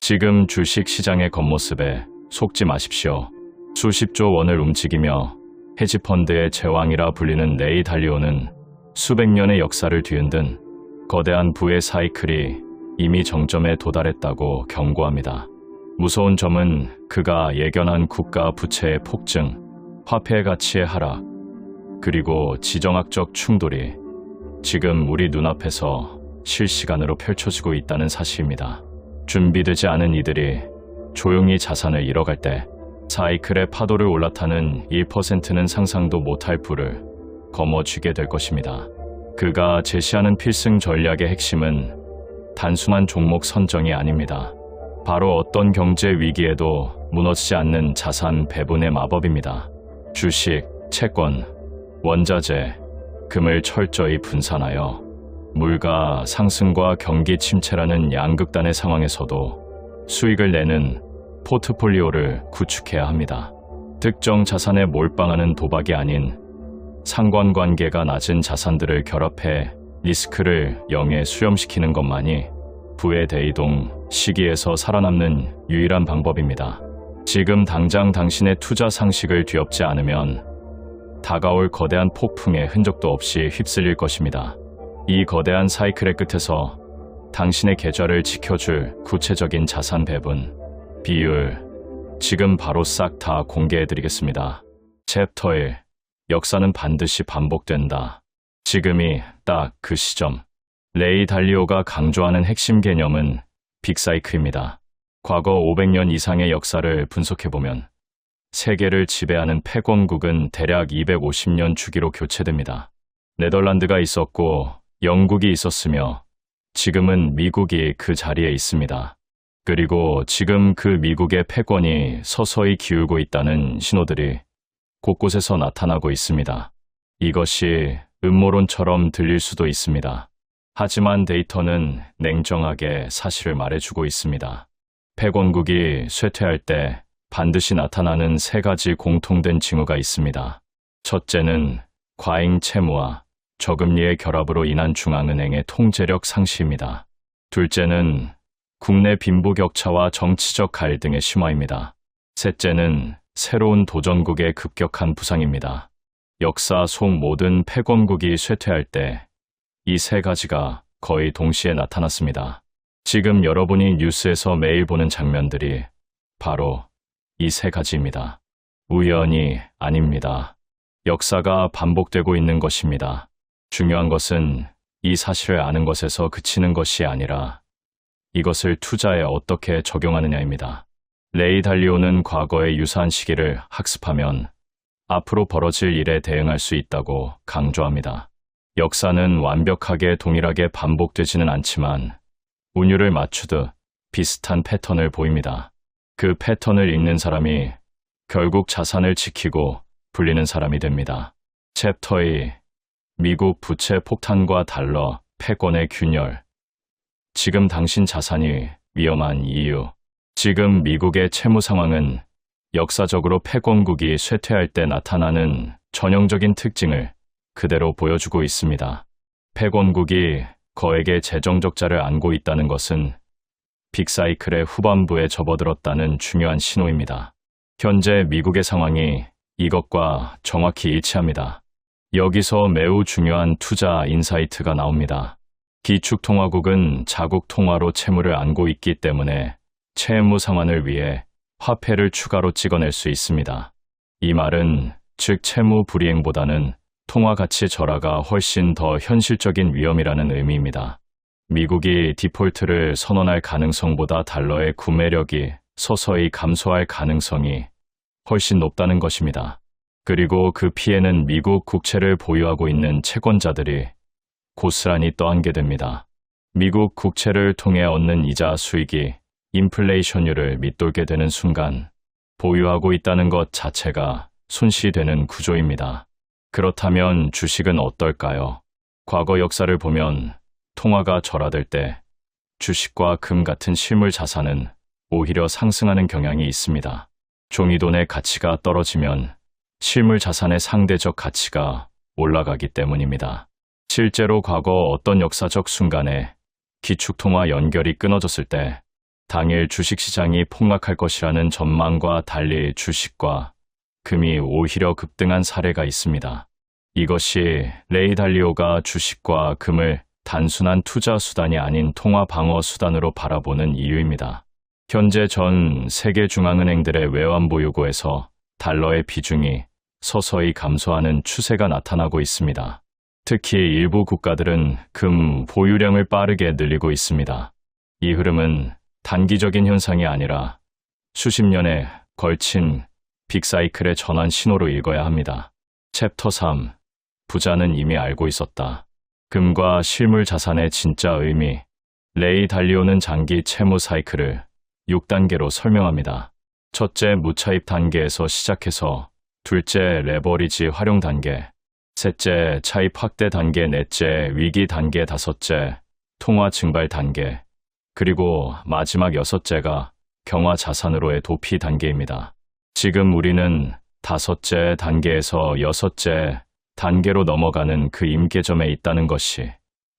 지금 주식시장의 겉모습에 속지 마십시오. 수십조 원을 움직이며 헤지펀드의 제왕이라 불리는 레이 달리오는 수백 년의 역사를 뒤흔든 거대한 부의 사이클이 이미 정점에 도달했다고 경고합니다. 무서운 점은 그가 예견한 국가 부채의 폭증, 화폐 가치의 하락, 그리고 지정학적 충돌이 지금 우리 눈앞에서 실시간으로 펼쳐지고 있다는 사실입니다. 준비되지 않은 이들이 조용히 자산을 잃어갈 때 사이클의 파도를 올라타는 1%는 상상도 못할 부를 거머쥐게 될 것입니다. 그가 제시하는 필승 전략의 핵심은 단순한 종목 선정이 아닙니다. 바로 어떤 경제 위기에도 무너지지 않는 자산 배분의 마법입니다. 주식, 채권, 원자재, 금을 철저히 분산하여 물가 상승과 경기 침체라는 양극단의 상황에서도 수익을 내는 포트폴리오를 구축해야 합니다. 특정 자산에 몰빵하는 도박이 아닌 상관관계가 낮은 자산들을 결합해 리스크를 0에 수렴시키는 것만이 부의 대이동 시기에서 살아남는 유일한 방법입니다. 지금 당장 당신의 투자 상식을 뒤엎지 않으면 다가올 거대한 폭풍의 흔적도 없이 휩쓸릴 것입니다. 이 거대한 사이클의 끝에서 당신의 계좌를 지켜줄 구체적인 자산 배분, 비율, 지금 바로 싹 다 공개해드리겠습니다. 챕터 1. 역사는 반드시 반복된다. 지금이 딱 그 시점. 레이 달리오가 강조하는 핵심 개념은 빅사이클입니다. 과거 500년 이상의 역사를 분석해보면 세계를 지배하는 패권국은 대략 250년 주기로 교체됩니다. 네덜란드가 있었고 영국이 있었으며 지금은 미국이 그 자리에 있습니다. 그리고 지금 그 미국의 패권이 서서히 기울고 있다는 신호들이 곳곳에서 나타나고 있습니다. 이것이 음모론처럼 들릴 수도 있습니다. 하지만 데이터는 냉정하게 사실을 말해주고 있습니다. 패권국이 쇠퇴할 때 반드시 나타나는 세 가지 공통된 징후가 있습니다. 첫째는 과잉 채무와 저금리의 결합으로 인한 중앙은행의 통제력 상실입니다. 둘째는 국내 빈부격차와 정치적 갈등의 심화입니다. 셋째는 새로운 도전국의 급격한 부상입니다. 역사 속 모든 패권국이 쇠퇴할 때 이 세 가지가 거의 동시에 나타났습니다. 지금 여러분이 뉴스에서 매일 보는 장면들이 바로 이 세 가지입니다. 우연이 아닙니다. 역사가 반복되고 있는 것입니다. 중요한 것은 이 사실을 아는 것에서 그치는 것이 아니라 이것을 투자에 어떻게 적용하느냐입니다. 레이 달리오는 과거의 유사한 시기를 학습하면 앞으로 벌어질 일에 대응할 수 있다고 강조합니다. 역사는 완벽하게 동일하게 반복되지는 않지만 운율을 맞추듯 비슷한 패턴을 보입니다. 그 패턴을 읽는 사람이 결국 자산을 지키고 불리는 사람이 됩니다. 챕터 2. 미국 부채 폭탄과 달러, 패권의 균열. 지금 당신 자산이 위험한 이유. 지금 미국의 채무 상황은 역사적으로 패권국이 쇠퇴할 때 나타나는 전형적인 특징을 그대로 보여주고 있습니다. 패권국이 거액의 재정 적자를 안고 있다는 것은 빅사이클의 후반부에 접어들었다는 중요한 신호입니다. 현재 미국의 상황이 이것과 정확히 일치합니다. 여기서 매우 중요한 투자 인사이트가 나옵니다. 기축통화국은 자국 통화로 채무를 안고 있기 때문에 채무 상환을 위해 화폐를 추가로 찍어낼 수 있습니다. 이 말은 즉 채무 불이행보다는 통화 가치 절하가 훨씬 더 현실적인 위험이라는 의미입니다. 미국이 디폴트를 선언할 가능성보다 달러의 구매력이 서서히 감소할 가능성이 훨씬 높다는 것입니다. 그리고 그 피해는 미국 국채를 보유하고 있는 채권자들이 고스란히 떠안게 됩니다. 미국 국채를 통해 얻는 이자 수익이 인플레이션율을 밑돌게 되는 순간 보유하고 있다는 것 자체가 손실되는 구조입니다. 그렇다면 주식은 어떨까요? 과거 역사를 보면 통화가 절하될 때 주식과 금 같은 실물 자산은 오히려 상승하는 경향이 있습니다. 종이돈의 가치가 떨어지면 실물 자산의 상대적 가치가 올라가기 때문입니다. 실제로 과거 어떤 역사적 순간에 기축통화 연결이 끊어졌을 때 당일 주식시장이 폭락할 것이라는 전망과 달리 주식과 금이 오히려 급등한 사례가 있습니다. 이것이 레이 달리오가 주식과 금을 단순한 투자 수단이 아닌 통화 방어 수단으로 바라보는 이유입니다. 현재 전 세계 중앙은행들의 외환 보유고에서 달러의 비중이 서서히 감소하는 추세가 나타나고 있습니다. 특히 일부 국가들은 금 보유량을 빠르게 늘리고 있습니다. 이 흐름은 단기적인 현상이 아니라 수십 년에 걸친 빅사이클의 전환 신호로 읽어야 합니다. 챕터 3. 부자는 이미 알고 있었다. 금과 실물 자산의 진짜 의미. 레이 달리오는 장기 채무 사이클을 6단계로 설명합니다. 첫째, 무차입 단계에서 시작해서 둘째, 레버리지 활용 단계, 셋째, 차입 확대 단계, 넷째, 위기 단계, 다섯째, 통화 증발 단계, 그리고 마지막 여섯째가 경화 자산으로의 도피 단계입니다. 지금 우리는 다섯째 단계에서 여섯째 단계로 넘어가는 그 임계점에 있다는 것이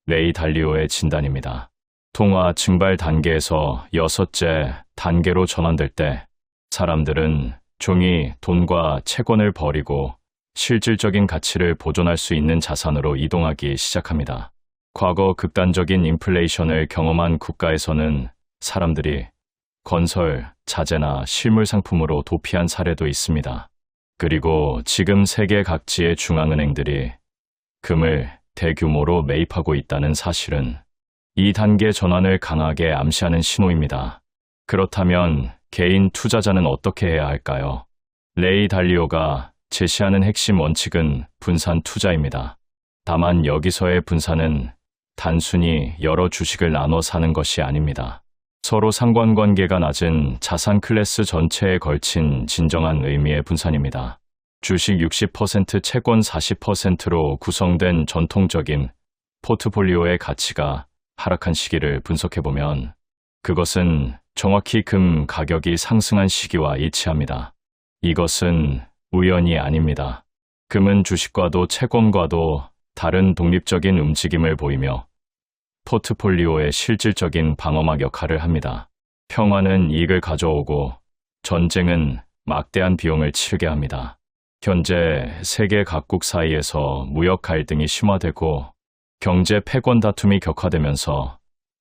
레이 달리오의 진단입니다. 통화 증발 단계에서 여섯째 단계로 전환될 때 사람들은 종이 돈과 채권을 버리고 실질적인 가치를 보존할 수 있는 자산으로 이동하기 시작합니다. 과거 극단적인 인플레이션을 경험한 국가에서는 사람들이 건설, 자재나 실물 상품으로 도피한 사례도 있습니다. 그리고 지금 세계 각지의 중앙은행들이 금을 대규모로 매입하고 있다는 사실은 이 단계 전환을 강하게 암시하는 신호입니다. 그렇다면 개인 투자자는 어떻게 해야 할까요? 레이 달리오가 제시하는 핵심 원칙은 분산 투자입니다. 다만 여기서의 분산은 단순히 여러 주식을 나눠 사는 것이 아닙니다. 서로 상관관계가 낮은 자산 클래스 전체에 걸친 진정한 의미의 분산입니다. 주식 60%, 채권 40%로 구성된 전통적인 포트폴리오의 가치가 하락한 시기를 분석해보면 그것은 정확히 금 가격이 상승한 시기와 일치합니다. 이것은 우연이 아닙니다. 금은 주식과도 채권과도 다른 독립적인 움직임을 보이며 포트폴리오의 실질적인 방어막 역할을 합니다. 평화는 이익을 가져오고 전쟁은 막대한 비용을 치르게 합니다. 현재 세계 각국 사이에서 무역 갈등이 심화되고 경제 패권 다툼이 격화되면서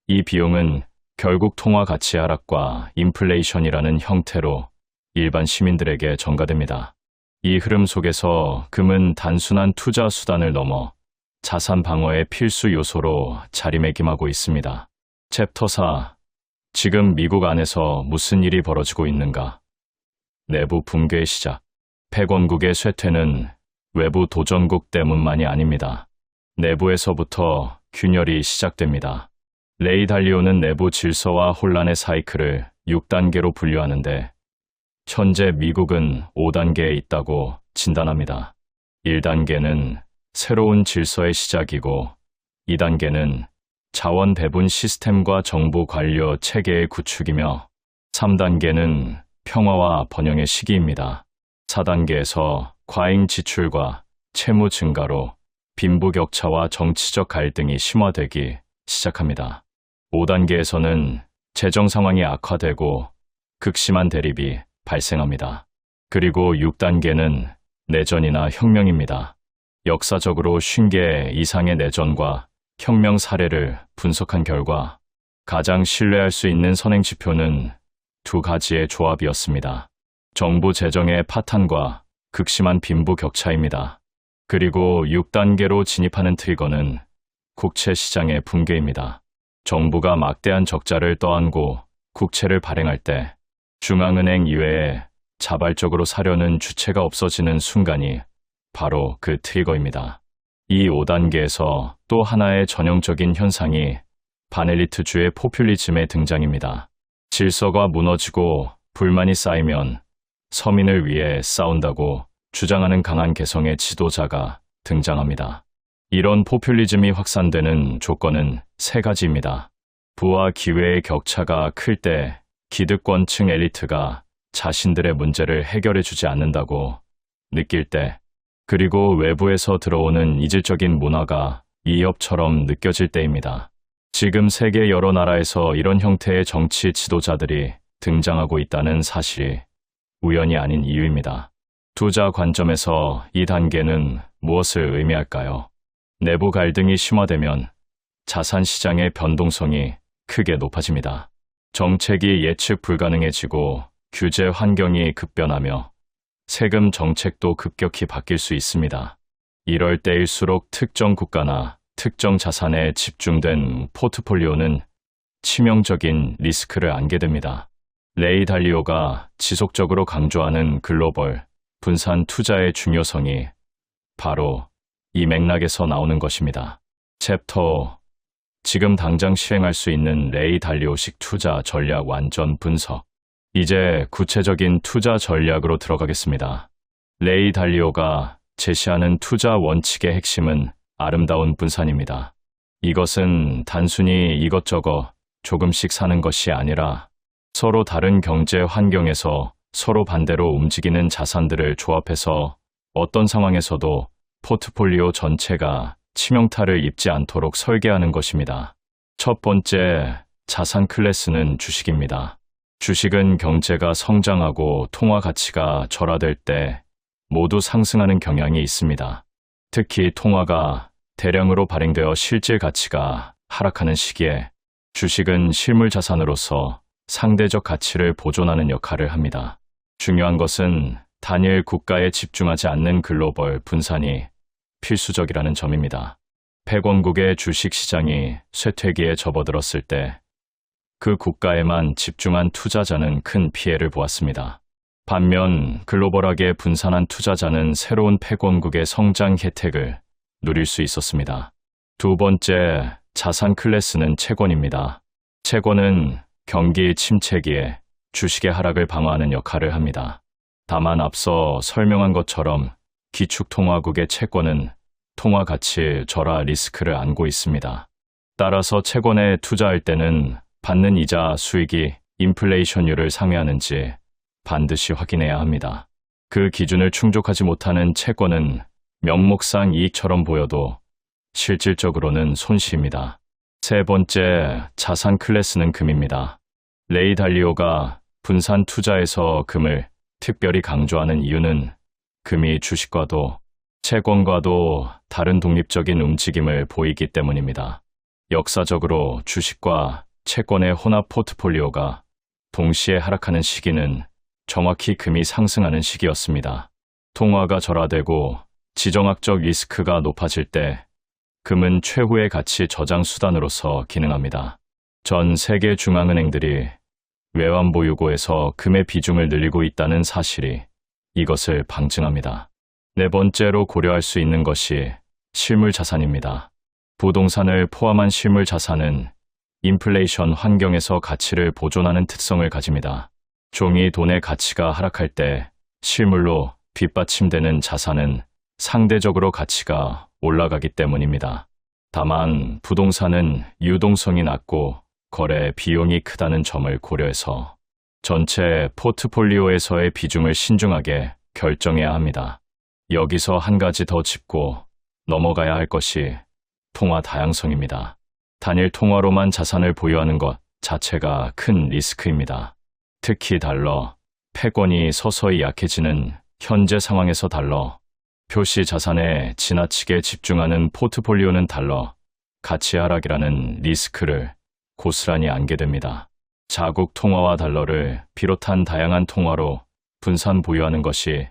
이 비용은 결국 통화 가치 하락과 인플레이션이라는 형태로 일반 시민들에게 전가됩니다. 이 흐름 속에서 금은 단순한 투자 수단을 넘어 자산 방어의 필수 요소로 자리매김하고 있습니다. 챕터 4. 지금 미국 안에서 무슨 일이 벌어지고 있는가? 내부 붕괴의 시작. 패권국의 쇠퇴는 외부 도전국 때문만이 아닙니다. 내부에서부터 균열이 시작됩니다. 레이 달리오는 내부 질서와 혼란의 사이클을 6단계로 분류하는데 현재 미국은 5단계에 있다고 진단합니다. 1단계는 새로운 질서의 시작이고 2단계는 자원 배분 시스템과 정부 관료 체계의 구축이며 3단계는 평화와 번영의 시기입니다. 4단계에서 과잉 지출과 채무 증가로 빈부격차와 정치적 갈등이 심화되기 시작합니다. 5단계에서는 재정 상황이 악화되고 극심한 대립이 발생합니다. 그리고 6단계는 내전이나 혁명입니다. 역사적으로 50개 이상의 내전과 혁명 사례를 분석한 결과 가장 신뢰할 수 있는 선행 지표는 두 가지의 조합이었습니다. 정부 재정의 파탄과 극심한 빈부 격차입니다. 그리고 6단계로 진입하는 트리거는 국채 시장의 붕괴입니다. 정부가 막대한 적자를 떠안고 국채를 발행할 때 중앙은행 이외에 자발적으로 사려는 주체가 없어지는 순간이 바로 그 트리거입니다. 이 5단계에서 또 하나의 전형적인 현상이 반엘리트주의 포퓰리즘의 등장입니다. 질서가 무너지고 불만이 쌓이면 서민을 위해 싸운다고 주장하는 강한 개성의 지도자가 등장합니다. 이런 포퓰리즘이 확산되는 조건은 세 가지입니다. 부와 기회의 격차가 클 때 기득권층 엘리트가 자신들의 문제를 해결해주지 않는다고 느낄 때, 그리고 외부에서 들어오는 이질적인 문화가 이협처럼 느껴질 때입니다. 지금 세계 여러 나라에서 이런 형태의 정치 지도자들이 등장하고 있다는 사실이 우연이 아닌 이유입니다. 투자 관점에서 이 단계는 무엇을 의미할까요? 내부 갈등이 심화되면 자산 시장의 변동성이 크게 높아집니다. 정책이 예측 불가능해지고 규제 환경이 급변하며 세금 정책도 급격히 바뀔 수 있습니다. 이럴 때일수록 특정 국가나 특정 자산에 집중된 포트폴리오는 치명적인 리스크를 안게 됩니다. 레이 달리오가 지속적으로 강조하는 글로벌 분산 투자의 중요성이 바로 이 맥락에서 나오는 것입니다. 챕터 지금 당장 실행할 수 있는 레이 달리오식 투자 전략 완전 분석. 이제 구체적인 투자 전략으로 들어가겠습니다. 레이 달리오가 제시하는 투자 원칙의 핵심은 아름다운 분산입니다. 이것은 단순히 이것저것 조금씩 사는 것이 아니라 서로 다른 경제 환경에서 서로 반대로 움직이는 자산들을 조합해서 어떤 상황에서도 포트폴리오 전체가 치명타를 입지 않도록 설계하는 것입니다. 첫 번째 자산 클래스는 주식입니다. 주식은 경제가 성장하고 통화 가치가 절하될 때 모두 상승하는 경향이 있습니다. 특히 통화가 대량으로 발행되어 실질 가치가 하락하는 시기에 주식은 실물 자산으로서 상대적 가치를 보존하는 역할을 합니다. 중요한 것은 단일 국가에 집중하지 않는 글로벌 분산이 필수적이라는 점입니다. 패권국의 주식 시장이 쇠퇴기에 접어들었을 때 그 국가에만 집중한 투자자는 큰 피해를 보았습니다. 반면 글로벌하게 분산한 투자자는 새로운 패권국의 성장 혜택을 누릴 수 있었습니다. 두 번째 자산 클래스는 채권입니다. 채권은 경기 침체기에 주식의 하락을 방어하는 역할을 합니다. 다만 앞서 설명한 것처럼 기축통화국의 채권은 통화 가치 절하 리스크를 안고 있습니다. 따라서 채권에 투자할 때는 받는 이자 수익이 인플레이션율을 상회하는지 반드시 확인해야 합니다. 그 기준을 충족하지 못하는 채권은 명목상 이익처럼 보여도 실질적으로는 손실입니다. 세 번째 자산 클래스는 금입니다. 레이 달리오가 분산 투자에서 금을 특별히 강조하는 이유는 금이 주식과도 채권과도 다른 독립적인 움직임을 보이기 때문입니다. 역사적으로 주식과 채권의 혼합 포트폴리오가 동시에 하락하는 시기는 정확히 금이 상승하는 시기였습니다. 통화가 절하되고 지정학적 리스크가 높아질 때 금은 최후의 가치 저장 수단으로서 기능합니다. 전 세계 중앙은행들이 외환보유고에서 금의 비중을 늘리고 있다는 사실이 이것을 방증합니다. 네 번째로 고려할 수 있는 것이 실물 자산입니다. 부동산을 포함한 실물 자산은 인플레이션 환경에서 가치를 보존하는 특성을 가집니다. 종이 돈의 가치가 하락할 때 실물로 뒷받침되는 자산은 상대적으로 가치가 올라가기 때문입니다. 다만 부동산은 유동성이 낮고 거래 비용이 크다는 점을 고려해서 전체 포트폴리오에서의 비중을 신중하게 결정해야 합니다. 여기서 한 가지 더 짚고 넘어가야 할 것이 통화 다양성입니다. 단일 통화로만 자산을 보유하는 것 자체가 큰 리스크입니다. 특히 달러, 패권이 서서히 약해지는 현재 상황에서 달러, 표시 자산에 지나치게 집중하는 포트폴리오는 달러, 가치 하락이라는 리스크를 고스란히 안게 됩니다. 자국 통화와 달러를 비롯한 다양한 통화로 분산 보유하는 것이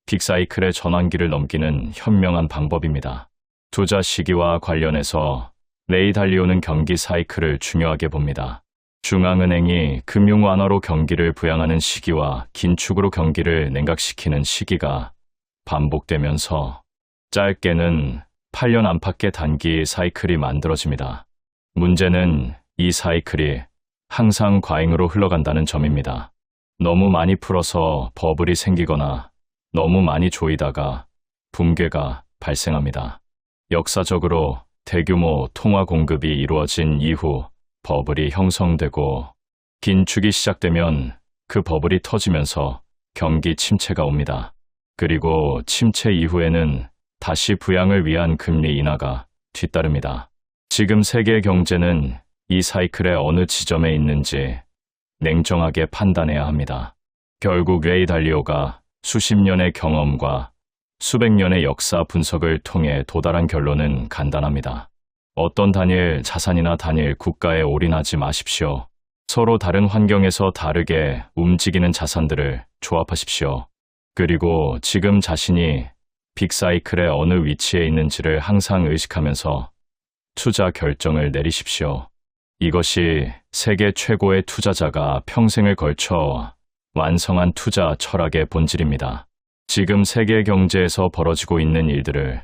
빅사이클의 전환기를 넘기는 현명한 방법입니다. 투자 시기와 관련해서 레이 달리오는 경기 사이클을 중요하게 봅니다. 중앙은행이 금융 완화로 경기를 부양하는 시기와 긴축으로 경기를 냉각시키는 시기가 반복되면서 짧게는 8년 안팎의 단기 사이클이 만들어집니다. 문제는 이 사이클이 항상 과잉으로 흘러간다는 점입니다. 너무 많이 풀어서 버블이 생기거나 너무 많이 조이다가 붕괴가 발생합니다. 역사적으로 대규모 통화 공급이 이루어진 이후 버블이 형성되고 긴축이 시작되면 그 버블이 터지면서 경기 침체가 옵니다. 그리고 침체 이후에는 다시 부양을 위한 금리 인하가 뒤따릅니다. 지금 세계 경제는 이 사이클의 어느 지점에 있는지 냉정하게 판단해야 합니다. 결국 레이 달리오가 수십 년의 경험과 수백 년의 역사 분석을 통해 도달한 결론은 간단합니다. 어떤 단일 자산이나 단일 국가에 올인하지 마십시오. 서로 다른 환경에서 다르게 움직이는 자산들을 조합하십시오. 그리고 지금 자신이 빅사이클의 어느 위치에 있는지를 항상 의식하면서 투자 결정을 내리십시오. 이것이 세계 최고의 투자자가 평생을 걸쳐 완성한 투자 철학의 본질입니다. 지금 세계 경제에서 벌어지고 있는 일들을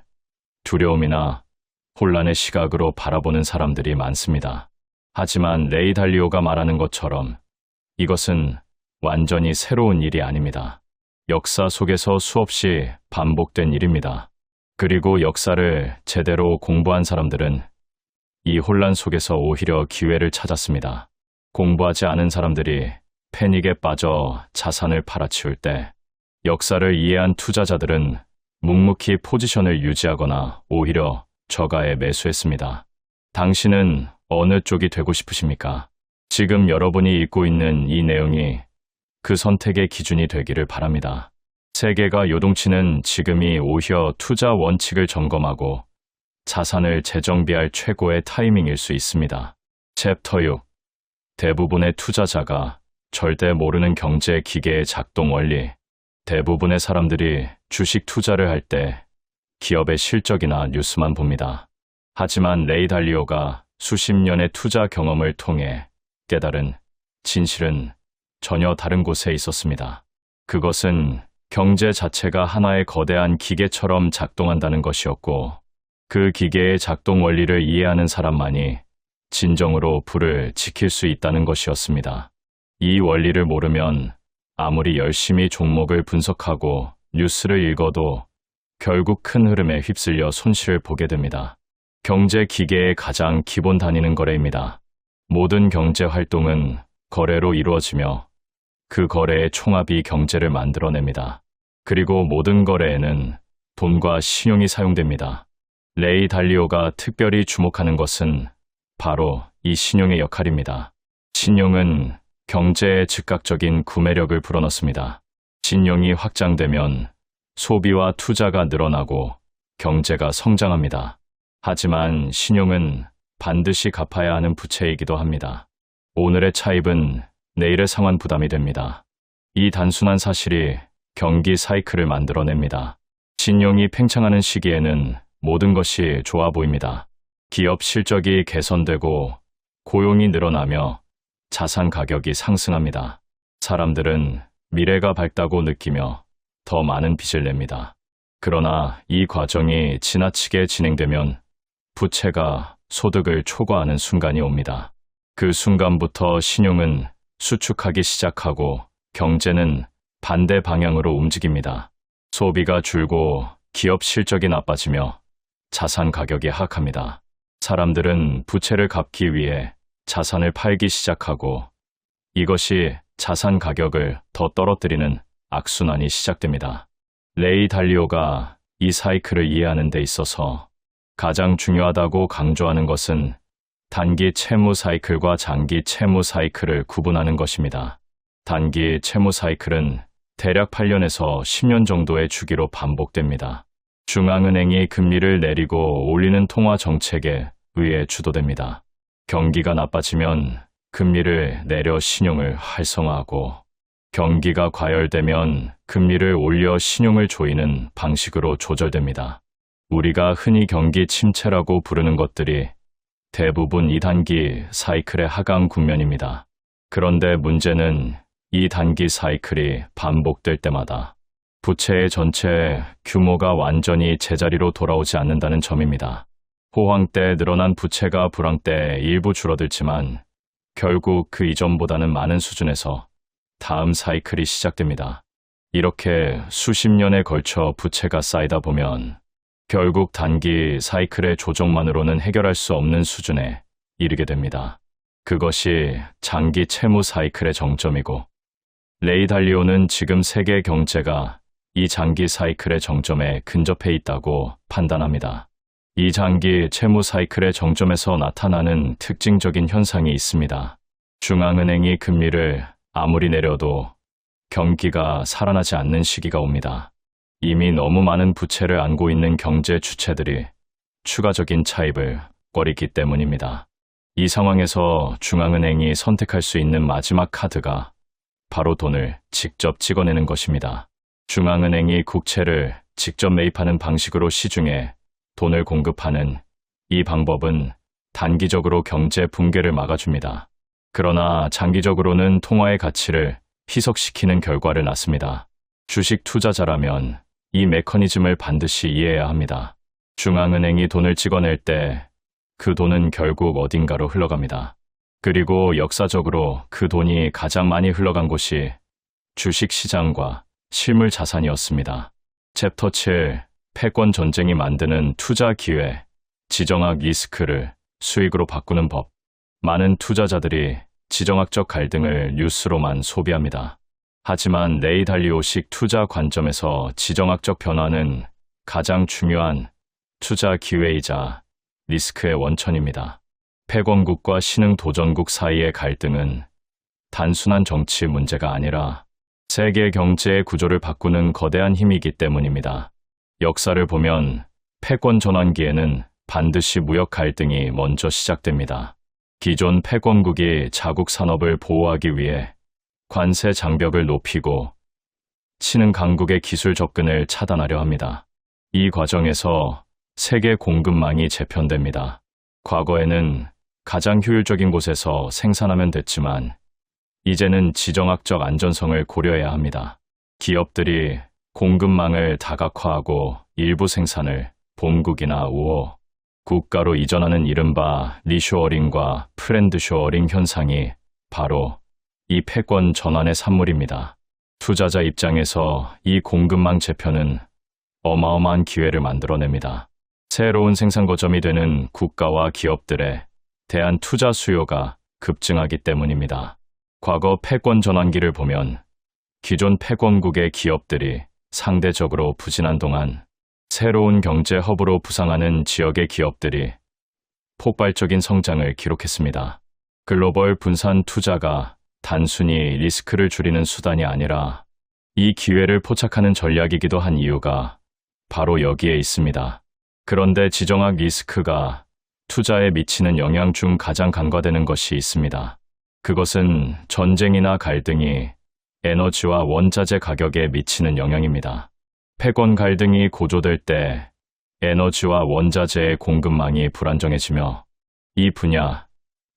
두려움이나 혼란의 시각으로 바라보는 사람들이 많습니다. 하지만 레이 달리오가 말하는 것처럼 이것은 완전히 새로운 일이 아닙니다. 역사 속에서 수없이 반복된 일입니다. 그리고 역사를 제대로 공부한 사람들은 이 혼란 속에서 오히려 기회를 찾았습니다. 공부하지 않은 사람들이 패닉에 빠져 자산을 팔아치울 때 역사를 이해한 투자자들은 묵묵히 포지션을 유지하거나 오히려 저가에 매수했습니다. 당신은 어느 쪽이 되고 싶으십니까? 지금 여러분이 읽고 있는 이 내용이 그 선택의 기준이 되기를 바랍니다. 세계가 요동치는 지금이 오히려 투자 원칙을 점검하고 자산을 재정비할 최고의 타이밍일 수 있습니다. 챕터 6. 대부분의 투자자가 절대 모르는 경제 기계의 작동 원리. 대부분의 사람들이 주식 투자를 할 때 기업의 실적이나 뉴스만 봅니다. 하지만 레이 달리오가 수십 년의 투자 경험을 통해 깨달은 진실은 전혀 다른 곳에 있었습니다. 그것은 경제 자체가 하나의 거대한 기계처럼 작동한다는 것이었고 그 기계의 작동 원리를 이해하는 사람만이 진정으로 부를 지킬 수 있다는 것이었습니다. 이 원리를 모르면 아무리 열심히 종목을 분석하고 뉴스를 읽어도 결국 큰 흐름에 휩쓸려 손실을 보게 됩니다. 경제 기계의 가장 기본 단위는 거래입니다. 모든 경제 활동은 거래로 이루어지며 그 거래의 총합이 경제를 만들어냅니다. 그리고 모든 거래에는 돈과 신용이 사용됩니다. 레이 달리오가 특별히 주목하는 것은 바로 이 신용의 역할입니다. 신용은 경제의 즉각적인 구매력을 불어넣습니다. 신용이 확장되면 소비와 투자가 늘어나고 경제가 성장합니다. 하지만 신용은 반드시 갚아야 하는 부채이기도 합니다. 오늘의 차입은 내일의 상환 부담이 됩니다. 이 단순한 사실이 경기 사이클을 만들어냅니다. 신용이 팽창하는 시기에는 모든 것이 좋아 보입니다. 기업 실적이 개선되고 고용이 늘어나며 자산 가격이 상승합니다. 사람들은 미래가 밝다고 느끼며 더 많은 빚을 냅니다. 그러나 이 과정이 지나치게 진행되면 부채가 소득을 초과하는 순간이 옵니다. 그 순간부터 신용은 수축하기 시작하고 경제는 반대 방향으로 움직입니다. 소비가 줄고 기업 실적이 나빠지며 자산 가격이 하락합니다. 사람들은 부채를 갚기 위해 자산을 팔기 시작하고 이것이 자산 가격을 더 떨어뜨리는 악순환이 시작됩니다. 레이 달리오가 이 사이클을 이해하는 데 있어서 가장 중요하다고 강조하는 것은 단기 채무 사이클과 장기 채무 사이클을 구분하는 것입니다. 단기 채무 사이클은 대략 8년에서 10년 정도의 주기로 반복됩니다. 중앙은행이 금리를 내리고 올리는 통화 정책에 의해 주도됩니다. 경기가 나빠지면 금리를 내려 신용을 활성화하고 경기가 과열되면 금리를 올려 신용을 조이는 방식으로 조절됩니다. 우리가 흔히 경기 침체라고 부르는 것들이 대부분 2단기 사이클의 하강 국면입니다. 그런데 문제는 이 단기 사이클이 반복될 때마다 부채의 전체 규모가 완전히 제자리로 돌아오지 않는다는 점입니다. 호황 때 늘어난 부채가 불황 때 일부 줄어들지만 결국 그 이전보다는 많은 수준에서 다음 사이클이 시작됩니다. 이렇게 수십 년에 걸쳐 부채가 쌓이다 보면 결국 단기 사이클의 조정만으로는 해결할 수 없는 수준에 이르게 됩니다. 그것이 장기 채무 사이클의 정점이고 레이 달리오는 지금 세계 경제가 이 장기 사이클의 정점에 근접해 있다고 판단합니다. 이 장기 채무 사이클의 정점에서 나타나는 특징적인 현상이 있습니다. 중앙은행이 금리를 아무리 내려도 경기가 살아나지 않는 시기가 옵니다. 이미 너무 많은 부채를 안고 있는 경제 주체들이 추가적인 차입을 꺼리기 때문입니다. 이 상황에서 중앙은행이 선택할 수 있는 마지막 카드가 바로 돈을 직접 찍어내는 것입니다. 중앙은행이 국채를 직접 매입하는 방식으로 시중에 돈을 공급하는 이 방법은 단기적으로 경제 붕괴를 막아줍니다. 그러나 장기적으로는 통화의 가치를 희석시키는 결과를 낳습니다. 주식 투자자라면 이 메커니즘을 반드시 이해해야 합니다. 중앙은행이 돈을 찍어낼 때 그 돈은 결국 어딘가로 흘러갑니다. 그리고 역사적으로 그 돈이 가장 많이 흘러간 곳이 주식시장과 실물 자산이었습니다. 챕터 7. 패권 전쟁이 만드는 투자 기회, 지정학 리스크를 수익으로 바꾸는 법. 많은 투자자들이 지정학적 갈등을 뉴스로만 소비합니다. 하지만 레이 달리오식 투자 관점에서 지정학적 변화는 가장 중요한 투자 기회이자 리스크의 원천입니다. 패권국과 신흥 도전국 사이의 갈등은 단순한 정치 문제가 아니라 세계 경제의 구조를 바꾸는 거대한 힘이기 때문입니다. 역사를 보면 패권 전환기에는 반드시 무역 갈등이 먼저 시작됩니다. 기존 패권국이 자국 산업을 보호하기 위해 관세 장벽을 높이고 신흥 강국의 기술 접근을 차단하려 합니다. 이 과정에서 세계 공급망이 재편됩니다. 과거에는 가장 효율적인 곳에서 생산하면 됐지만 이제는 지정학적 안전성을 고려해야 합니다. 기업들이 공급망을 다각화하고 일부 생산을 본국이나 우호 국가로 이전하는 이른바 리쇼어링과 프렌드쇼어링 현상이 바로 이 패권 전환의 산물입니다. 투자자 입장에서 이 공급망 재편은 어마어마한 기회를 만들어냅니다. 새로운 생산 거점이 되는 국가와 기업들에 대한 투자 수요가 급증하기 때문입니다. 과거 패권 전환기를 보면 기존 패권국의 기업들이 상대적으로 부진한 동안 새로운 경제 허브로 부상하는 지역의 기업들이 폭발적인 성장을 기록했습니다. 글로벌 분산 투자가 단순히 리스크를 줄이는 수단이 아니라 이 기회를 포착하는 전략이기도 한 이유가 바로 여기에 있습니다. 그런데 지정학 리스크가 투자에 미치는 영향 중 가장 간과되는 것이 있습니다. 그것은 전쟁이나 갈등이 에너지와 원자재 가격에 미치는 영향입니다. 패권 갈등이 고조될 때 에너지와 원자재의 공급망이 불안정해지며 이 분야,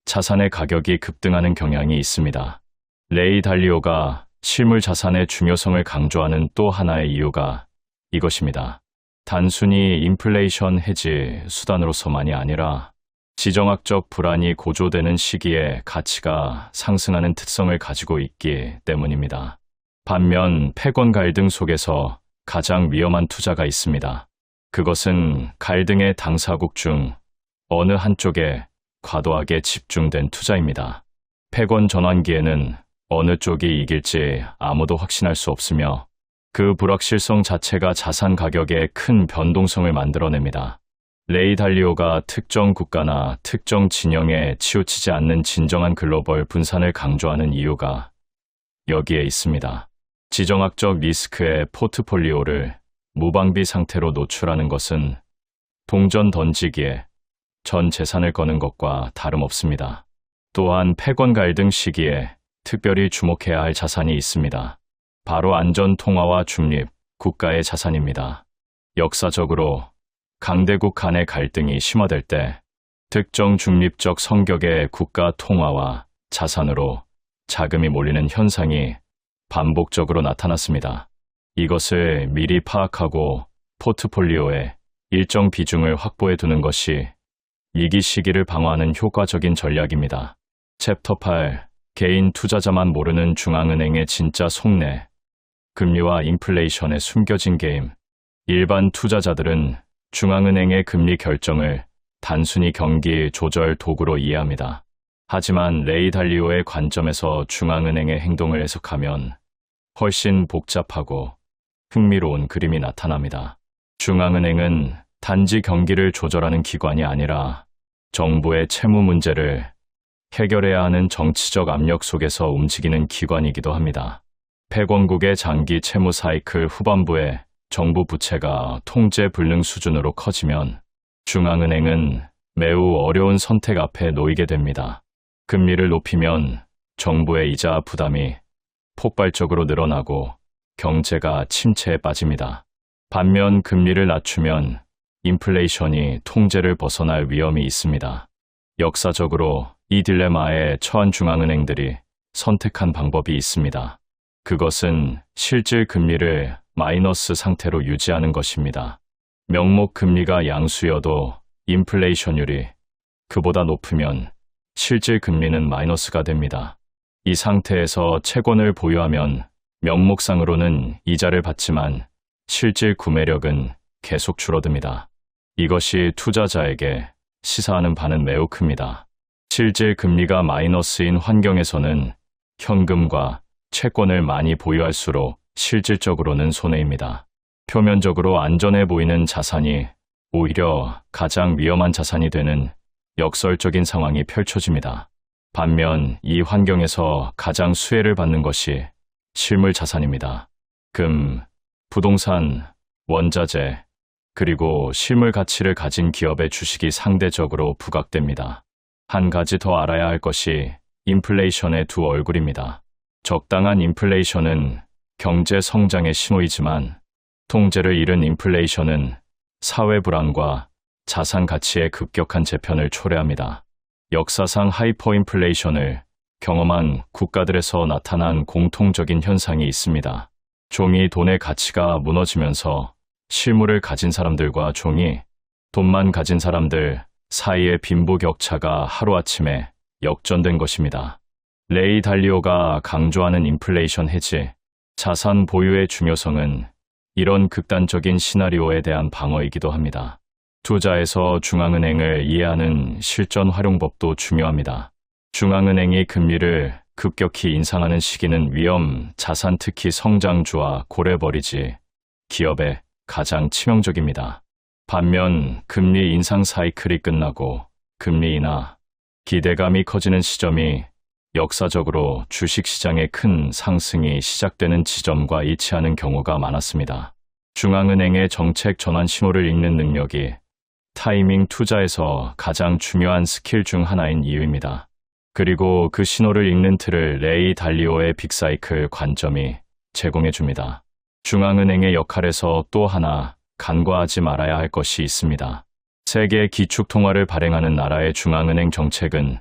자산의 가격이 급등하는 경향이 있습니다. 레이 달리오가 실물 자산의 중요성을 강조하는 또 하나의 이유가 이것입니다. 단순히 인플레이션 해지 수단으로서만이 아니라 지정학적 불안이 고조되는 시기에 가치가 상승하는 특성을 가지고 있기 때문입니다. 반면 패권 갈등 속에서 가장 위험한 투자가 있습니다. 그것은 갈등의 당사국 중 어느 한쪽에 과도하게 집중된 투자입니다. 패권 전환기에는 어느 쪽이 이길지 아무도 확신할 수 없으며 그 불확실성 자체가 자산 가격에 큰 변동성을 만들어냅니다. 레이 달리오가 특정 국가나 특정 진영에 치우치지 않는 진정한 글로벌 분산을 강조하는 이유가 여기에 있습니다. 지정학적 리스크의 포트폴리오를 무방비 상태로 노출하는 것은 동전 던지기에 전 재산을 거는 것과 다름없습니다. 또한 패권 갈등 시기에 특별히 주목해야 할 자산이 있습니다. 바로 안전 통화와 중립, 국가의 자산입니다. 역사적으로 강대국 간의 갈등이 심화될 때 특정 중립적 성격의 국가 통화와 자산으로 자금이 몰리는 현상이 반복적으로 나타났습니다. 이것을 미리 파악하고 포트폴리오에 일정 비중을 확보해 두는 것이 위기 시기를 방어하는 효과적인 전략입니다. 챕터 8. 개인 투자자만 모르는 중앙은행의 진짜 속내. 금리와 인플레이션의 숨겨진 게임. 일반 투자자들은 중앙은행의 금리 결정을 단순히 경기 조절 도구로 이해합니다. 하지만 레이 달리오의 관점에서 중앙은행의 행동을 해석하면 훨씬 복잡하고 흥미로운 그림이 나타납니다. 중앙은행은 단지 경기를 조절하는 기관이 아니라 정부의 채무 문제를 해결해야 하는 정치적 압력 속에서 움직이는 기관이기도 합니다. 패권국의 장기 채무 사이클 후반부에 정부 부채가 통제 불능 수준으로 커지면 중앙은행은 매우 어려운 선택 앞에 놓이게 됩니다. 금리를 높이면 정부의 이자 부담이 폭발적으로 늘어나고 경제가 침체에 빠집니다. 반면 금리를 낮추면 인플레이션이 통제를 벗어날 위험이 있습니다. 역사적으로 이 딜레마에 처한 중앙은행들이 선택한 방법이 있습니다. 그것은 실질 금리를 마이너스 상태로 유지하는 것입니다. 명목 금리가 양수여도 인플레이션율이 그보다 높으면 실질 금리는 마이너스가 됩니다. 이 상태에서 채권을 보유하면 명목상으로는 이자를 받지만 실질 구매력은 계속 줄어듭니다. 이것이 투자자에게 시사하는 바는 매우 큽니다. 실질 금리가 마이너스인 환경에서는 현금과 채권을 많이 보유할수록 실질적으로는 손해입니다. 표면적으로 안전해 보이는 자산이 오히려 가장 위험한 자산이 되는 역설적인 상황이 펼쳐집니다. 반면 이 환경에서 가장 수혜를 받는 것이 실물 자산입니다. 금, 부동산, 원자재, 그리고 실물 가치를 가진 기업의 주식이 상대적으로 부각됩니다. 한 가지 더 알아야 할 것이 인플레이션의 두 얼굴입니다. 적당한 인플레이션은 경제 성장의 신호이지만 통제를 잃은 인플레이션은 사회 불안과 자산 가치의 급격한 재편을 초래합니다. 역사상 하이퍼인플레이션을 경험한 국가들에서 나타난 공통적인 현상이 있습니다. 종이 돈의 가치가 무너지면서 실물을 가진 사람들과 종이 돈만 가진 사람들 사이의 빈부격차가 하루아침에 역전된 것입니다. 레이 달리오가 강조하는 인플레이션 해지, 자산 보유의 중요성은 이런 극단적인 시나리오에 대한 방어이기도 합니다. 투자에서 중앙은행을 이해하는 실전 활용법도 중요합니다. 중앙은행이 금리를 급격히 인상하는 시기는 위험, 자산 특히 성장주와 고래버리지, 기업에 가장 치명적입니다. 반면 금리 인상 사이클이 끝나고 금리 인하, 기대감이 커지는 시점이 역사적으로 주식시장의 큰 상승이 시작되는 지점과 일치하는 경우가 많았습니다. 중앙은행의 정책 전환 신호를 읽는 능력이 타이밍 투자에서 가장 중요한 스킬 중 하나인 이유입니다. 그리고 그 신호를 읽는 틀을 레이 달리오의 빅사이클 관점이 제공해줍니다. 중앙은행의 역할에서 또 하나 간과하지 말아야 할 것이 있습니다. 세계 기축통화를 발행하는 나라의 중앙은행 정책은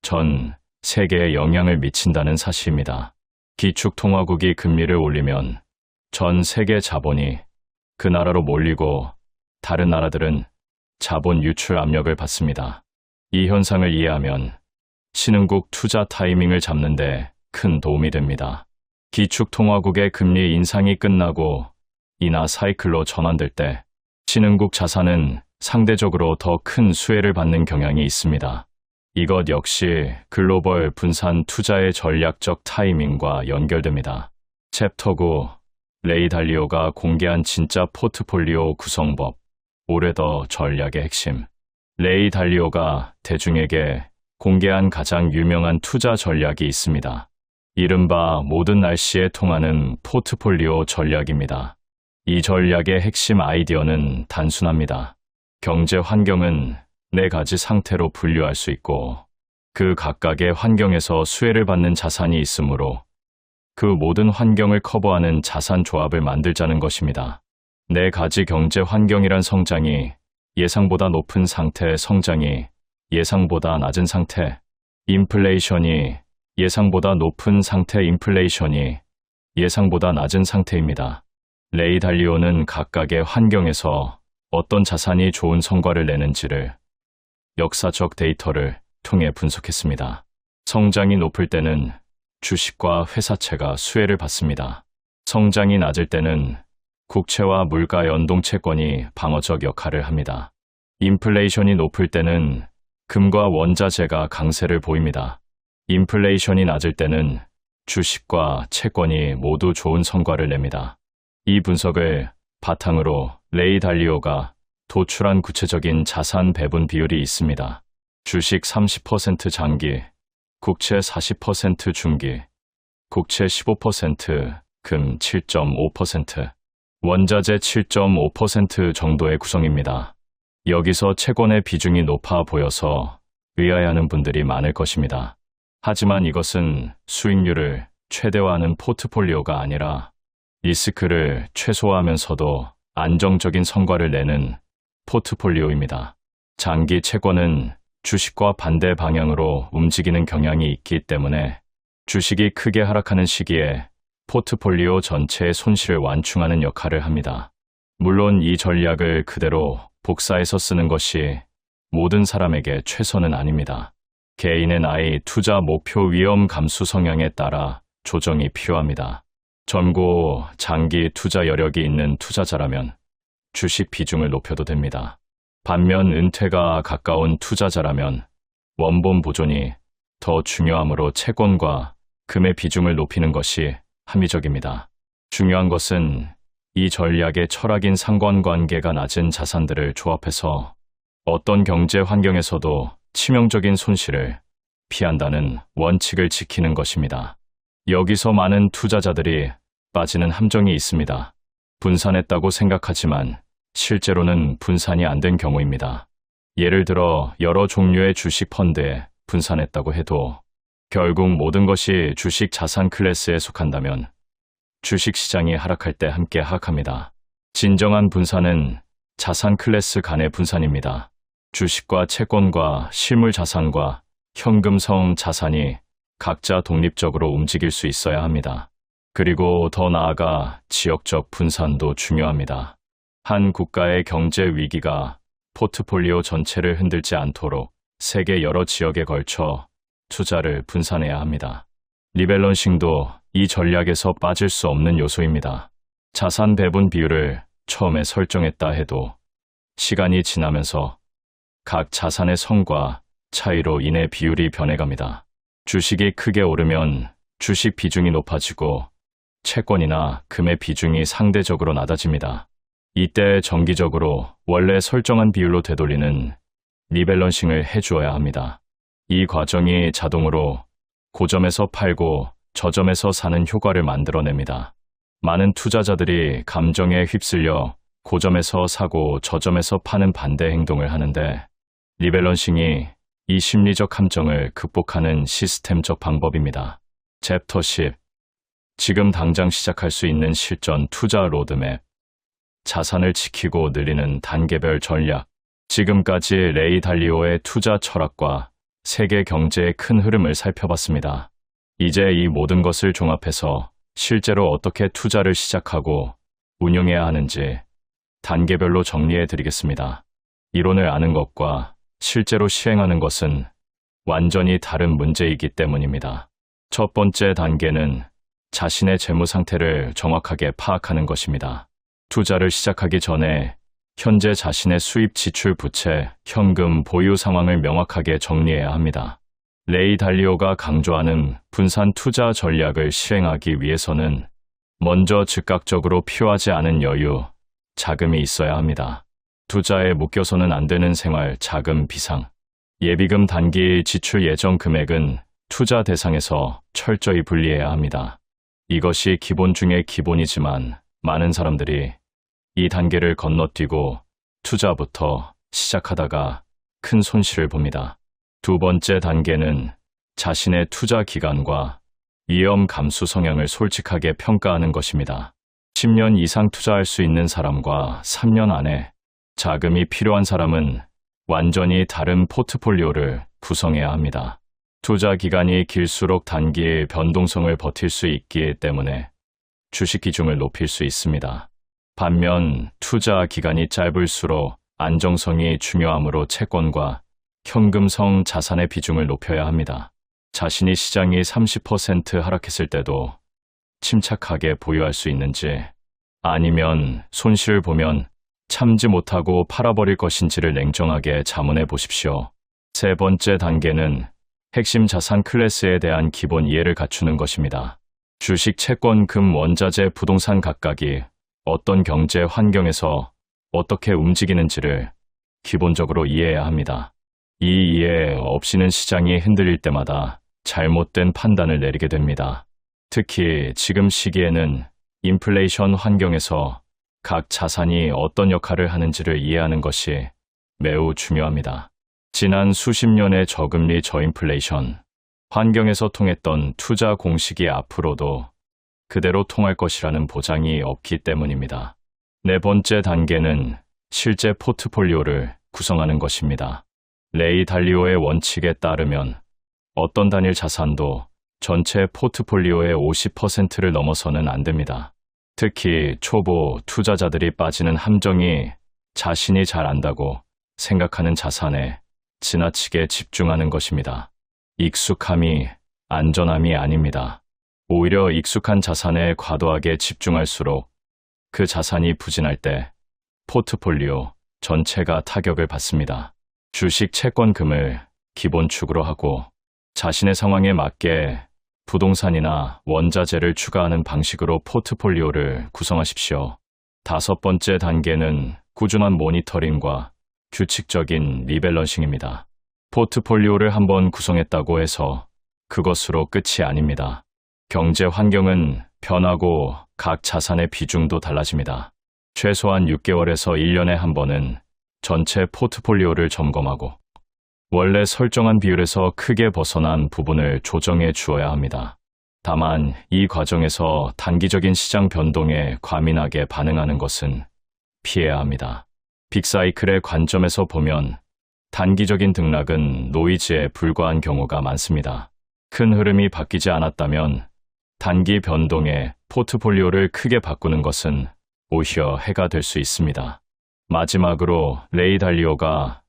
전 세계에 영향을 미친다는 사실입니다. 기축통화국이 금리를 올리면 전 세계 자본이 그 나라로 몰리고 다른 나라들은 자본 유출 압력을 받습니다. 이 현상을 이해하면 신흥국 투자 타이밍을 잡는 데 큰 도움이 됩니다. 기축통화국의 금리 인상이 끝나고 인하 사이클로 전환될 때 신흥국 자산은 상대적으로 더 큰 수혜를 받는 경향이 있습니다. 이것 역시 글로벌 분산 투자의 전략적 타이밍과 연결됩니다. 챕터 9, 레이 달리오가 공개한 진짜 포트폴리오 구성법, 올해 더 전략의 핵심. 레이 달리오가 대중에게 공개한 가장 유명한 투자 전략이 있습니다. 이른바 모든 날씨에 통하는 포트폴리오 전략입니다. 이 전략의 핵심 아이디어는 단순합니다. 경제 환경은 네 가지 상태로 분류할 수 있고 그 각각의 환경에서 수혜를 받는 자산이 있으므로 그 모든 환경을 커버하는 자산 조합을 만들자는 것입니다. 네 가지 경제 환경이란 성장이 예상보다 높은 상태, 성장이 예상보다 낮은 상태, 인플레이션이 예상보다 높은 상태, 인플레이션이 예상보다 낮은 상태입니다. 레이 달리오는 각각의 환경에서 어떤 자산이 좋은 성과를 내는지를 역사적 데이터를 통해 분석했습니다. 성장이 높을 때는 주식과 회사채가 수혜를 받습니다. 성장이 낮을 때는 국채와 물가 연동 채권이 방어적 역할을 합니다. 인플레이션이 높을 때는 금과 원자재가 강세를 보입니다. 인플레이션이 낮을 때는 주식과 채권이 모두 좋은 성과를 냅니다. 이 분석을 바탕으로 레이 달리오가 도출한 구체적인 자산 배분 비율이 있습니다. 주식 30% 장기, 국채 40% 중기, 국채 15%, 금 7.5%, 원자재 7.5% 정도의 구성입니다. 여기서 채권의 비중이 높아 보여서 의아해하는 분들이 많을 것입니다. 하지만 이것은 수익률을 최대화하는 포트폴리오가 아니라 리스크를 최소화하면서도 안정적인 성과를 내는 포트폴리오입니다. 장기 채권은 주식과 반대 방향으로 움직이는 경향이 있기 때문에 주식이 크게 하락하는 시기에 포트폴리오 전체의 손실을 완충하는 역할을 합니다. 물론 이 전략을 그대로 복사해서 쓰는 것이 모든 사람에게 최선은 아닙니다. 개인의 나이, 투자 목표, 위험 감수 성향에 따라 조정이 필요합니다. 젊고 장기 투자 여력이 있는 투자자라면 주식 비중을 높여도 됩니다. 반면 은퇴가 가까운 투자자라면 원본 보존이 더 중요하므로 채권과 금의 비중을 높이는 것이 합리적입니다. 중요한 것은 이 전략의 철학인 상관관계가 낮은 자산들을 조합해서 어떤 경제 환경에서도 치명적인 손실을 피한다는 원칙을 지키는 것입니다. 여기서 많은 투자자들이 빠지는 함정이 있습니다. 분산했다고 생각하지만 실제로는 분산이 안 된 경우입니다. 예를 들어 여러 종류의 주식 펀드에 분산했다고 해도 결국 모든 것이 주식 자산 클래스에 속한다면 주식 시장이 하락할 때 함께 하락합니다. 진정한 분산은 자산 클래스 간의 분산입니다. 주식과 채권과 실물 자산과 현금성 자산이 각자 독립적으로 움직일 수 있어야 합니다. 그리고 더 나아가 지역적 분산도 중요합니다. 한 국가의 경제 위기가 포트폴리오 전체를 흔들지 않도록 세계 여러 지역에 걸쳐 투자를 분산해야 합니다. 리밸런싱도 이 전략에서 빠질 수 없는 요소입니다. 자산 배분 비율을 처음에 설정했다 해도 시간이 지나면서 각 자산의 성과 차이로 인해 비율이 변해갑니다. 주식이 크게 오르면 주식 비중이 높아지고 채권이나 금의 비중이 상대적으로 낮아집니다. 이때 정기적으로 원래 설정한 비율로 되돌리는 리밸런싱을 해주어야 합니다. 이 과정이 자동으로 고점에서 팔고 저점에서 사는 효과를 만들어냅니다. 많은 투자자들이 감정에 휩쓸려 고점에서 사고 저점에서 파는 반대 행동을 하는데 리밸런싱이 이 심리적 함정을 극복하는 시스템적 방법입니다. 챕터 10. 지금 당장 시작할 수 있는 실전 투자 로드맵. 자산을 지키고 늘리는 단계별 전략. 지금까지 레이 달리오의 투자 철학과 세계 경제의 큰 흐름을 살펴봤습니다. 이제 이 모든 것을 종합해서 실제로 어떻게 투자를 시작하고 운용해야 하는지 단계별로 정리해 드리겠습니다. 이론을 아는 것과 실제로 시행하는 것은 완전히 다른 문제이기 때문입니다. 첫 번째 단계는 자신의 재무 상태를 정확하게 파악하는 것입니다. 투자를 시작하기 전에 현재 자신의 수입, 지출, 부채, 현금 보유 상황을 명확하게 정리해야 합니다. 레이 달리오가 강조하는 분산 투자 전략을 시행하기 위해서는 먼저 즉각적으로 필요하지 않은 여유, 자금이 있어야 합니다. 투자에 묶여서는 안 되는 생활, 자금, 비상, 예비금, 단기 지출 예정 금액은 투자 대상에서 철저히 분리해야 합니다. 이것이 기본 중의 기본이지만 많은 사람들이 이 단계를 건너뛰고 투자부터 시작하다가 큰 손실을 봅니다. 두 번째 단계는 자신의 투자 기간과 위험 감수 성향을 솔직하게 평가하는 것입니다. 10년 이상 투자할 수 있는 사람과 3년 안에 자금이 필요한 사람은 완전히 다른 포트폴리오를 구성해야 합니다. 투자 기간이 길수록 단기의 변동성을 버틸 수 있기 때문에 주식 비중을 높일 수 있습니다. 반면 투자 기간이 짧을수록 안정성이 중요하므로 채권과 현금성 자산의 비중을 높여야 합니다. 자신이 시장이 30% 하락했을 때도 침착하게 보유할 수 있는지, 아니면 손실을 보면 참지 못하고 팔아버릴 것인지를 냉정하게 자문해 보십시오. 세 번째 단계는 핵심 자산 클래스에 대한 기본 이해를 갖추는 것입니다. 주식, 채권, 금, 원자재, 부동산 각각이 어떤 경제 환경에서 어떻게 움직이는지를 기본적으로 이해해야 합니다. 이 이해 없이는 시장이 흔들릴 때마다 잘못된 판단을 내리게 됩니다. 특히 지금 시기에는 인플레이션 환경에서 각 자산이 어떤 역할을 하는지를 이해하는 것이 매우 중요합니다. 지난 수십 년의 저금리 저인플레이션 환경에서 통했던 투자 공식이 앞으로도 그대로 통할 것이라는 보장이 없기 때문입니다. 네 번째 단계는 실제 포트폴리오를 구성하는 것입니다. 레이 달리오의 원칙에 따르면 어떤 단일 자산도 전체 포트폴리오의 50%를 넘어서는 안 됩니다. 특히 초보 투자자들이 빠지는 함정이 자신이 잘 안다고 생각하는 자산에 지나치게 집중하는 것입니다. 익숙함이 안전함이 아닙니다. 오히려 익숙한 자산에 과도하게 집중할수록 그 자산이 부진할 때 포트폴리오 전체가 타격을 받습니다. 주식 채권금을 기본축으로 하고 자신의 상황에 맞게 부동산이나 원자재를 추가하는 방식으로 포트폴리오를 구성하십시오. 다섯 번째 단계는 꾸준한 모니터링과 규칙적인 리밸런싱입니다. 포트폴리오를 한번 구성했다고 해서 그것으로 끝이 아닙니다. 경제 환경은 변하고 각 자산의 비중도 달라집니다. 최소한 6개월에서 1년에 한 번은 전체 포트폴리오를 점검하고 원래 설정한 비율에서 크게 벗어난 부분을 조정해 주어야 합니다. 다만 이 과정에서 단기적인 시장 변동에 과민하게 반응하는 것은 피해야 합니다. 빅사이클의 관점에서 보면 단기적인 등락은 노이즈에 불과한 경우가 많습니다. 큰 흐름이 바뀌지 않았다면 단기 변동에 포트폴리오를 크게 바꾸는 것은 오히려 해가 될 수 있습니다. 마지막으로 레이 달리오가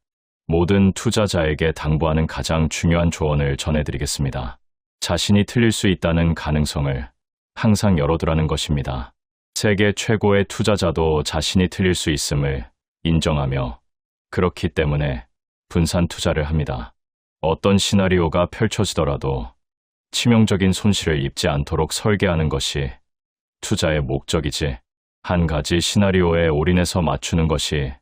모든 투자자에게 당부하는 가장 중요한 조언을 전해드리겠습니다. 자신이 틀릴 수 있다는 가능성을 항상 열어두라는 것입니다. 세계 최고의 투자자도 자신이 틀릴 수 있음을 인정하며 그렇기 때문에 분산 투자를 합니다. 어떤 시나리오가 펼쳐지더라도 치명적인 손실을 입지 않도록 설계하는 것이 투자의 목적이지 한 가지 시나리오에 올인해서 맞추는 것이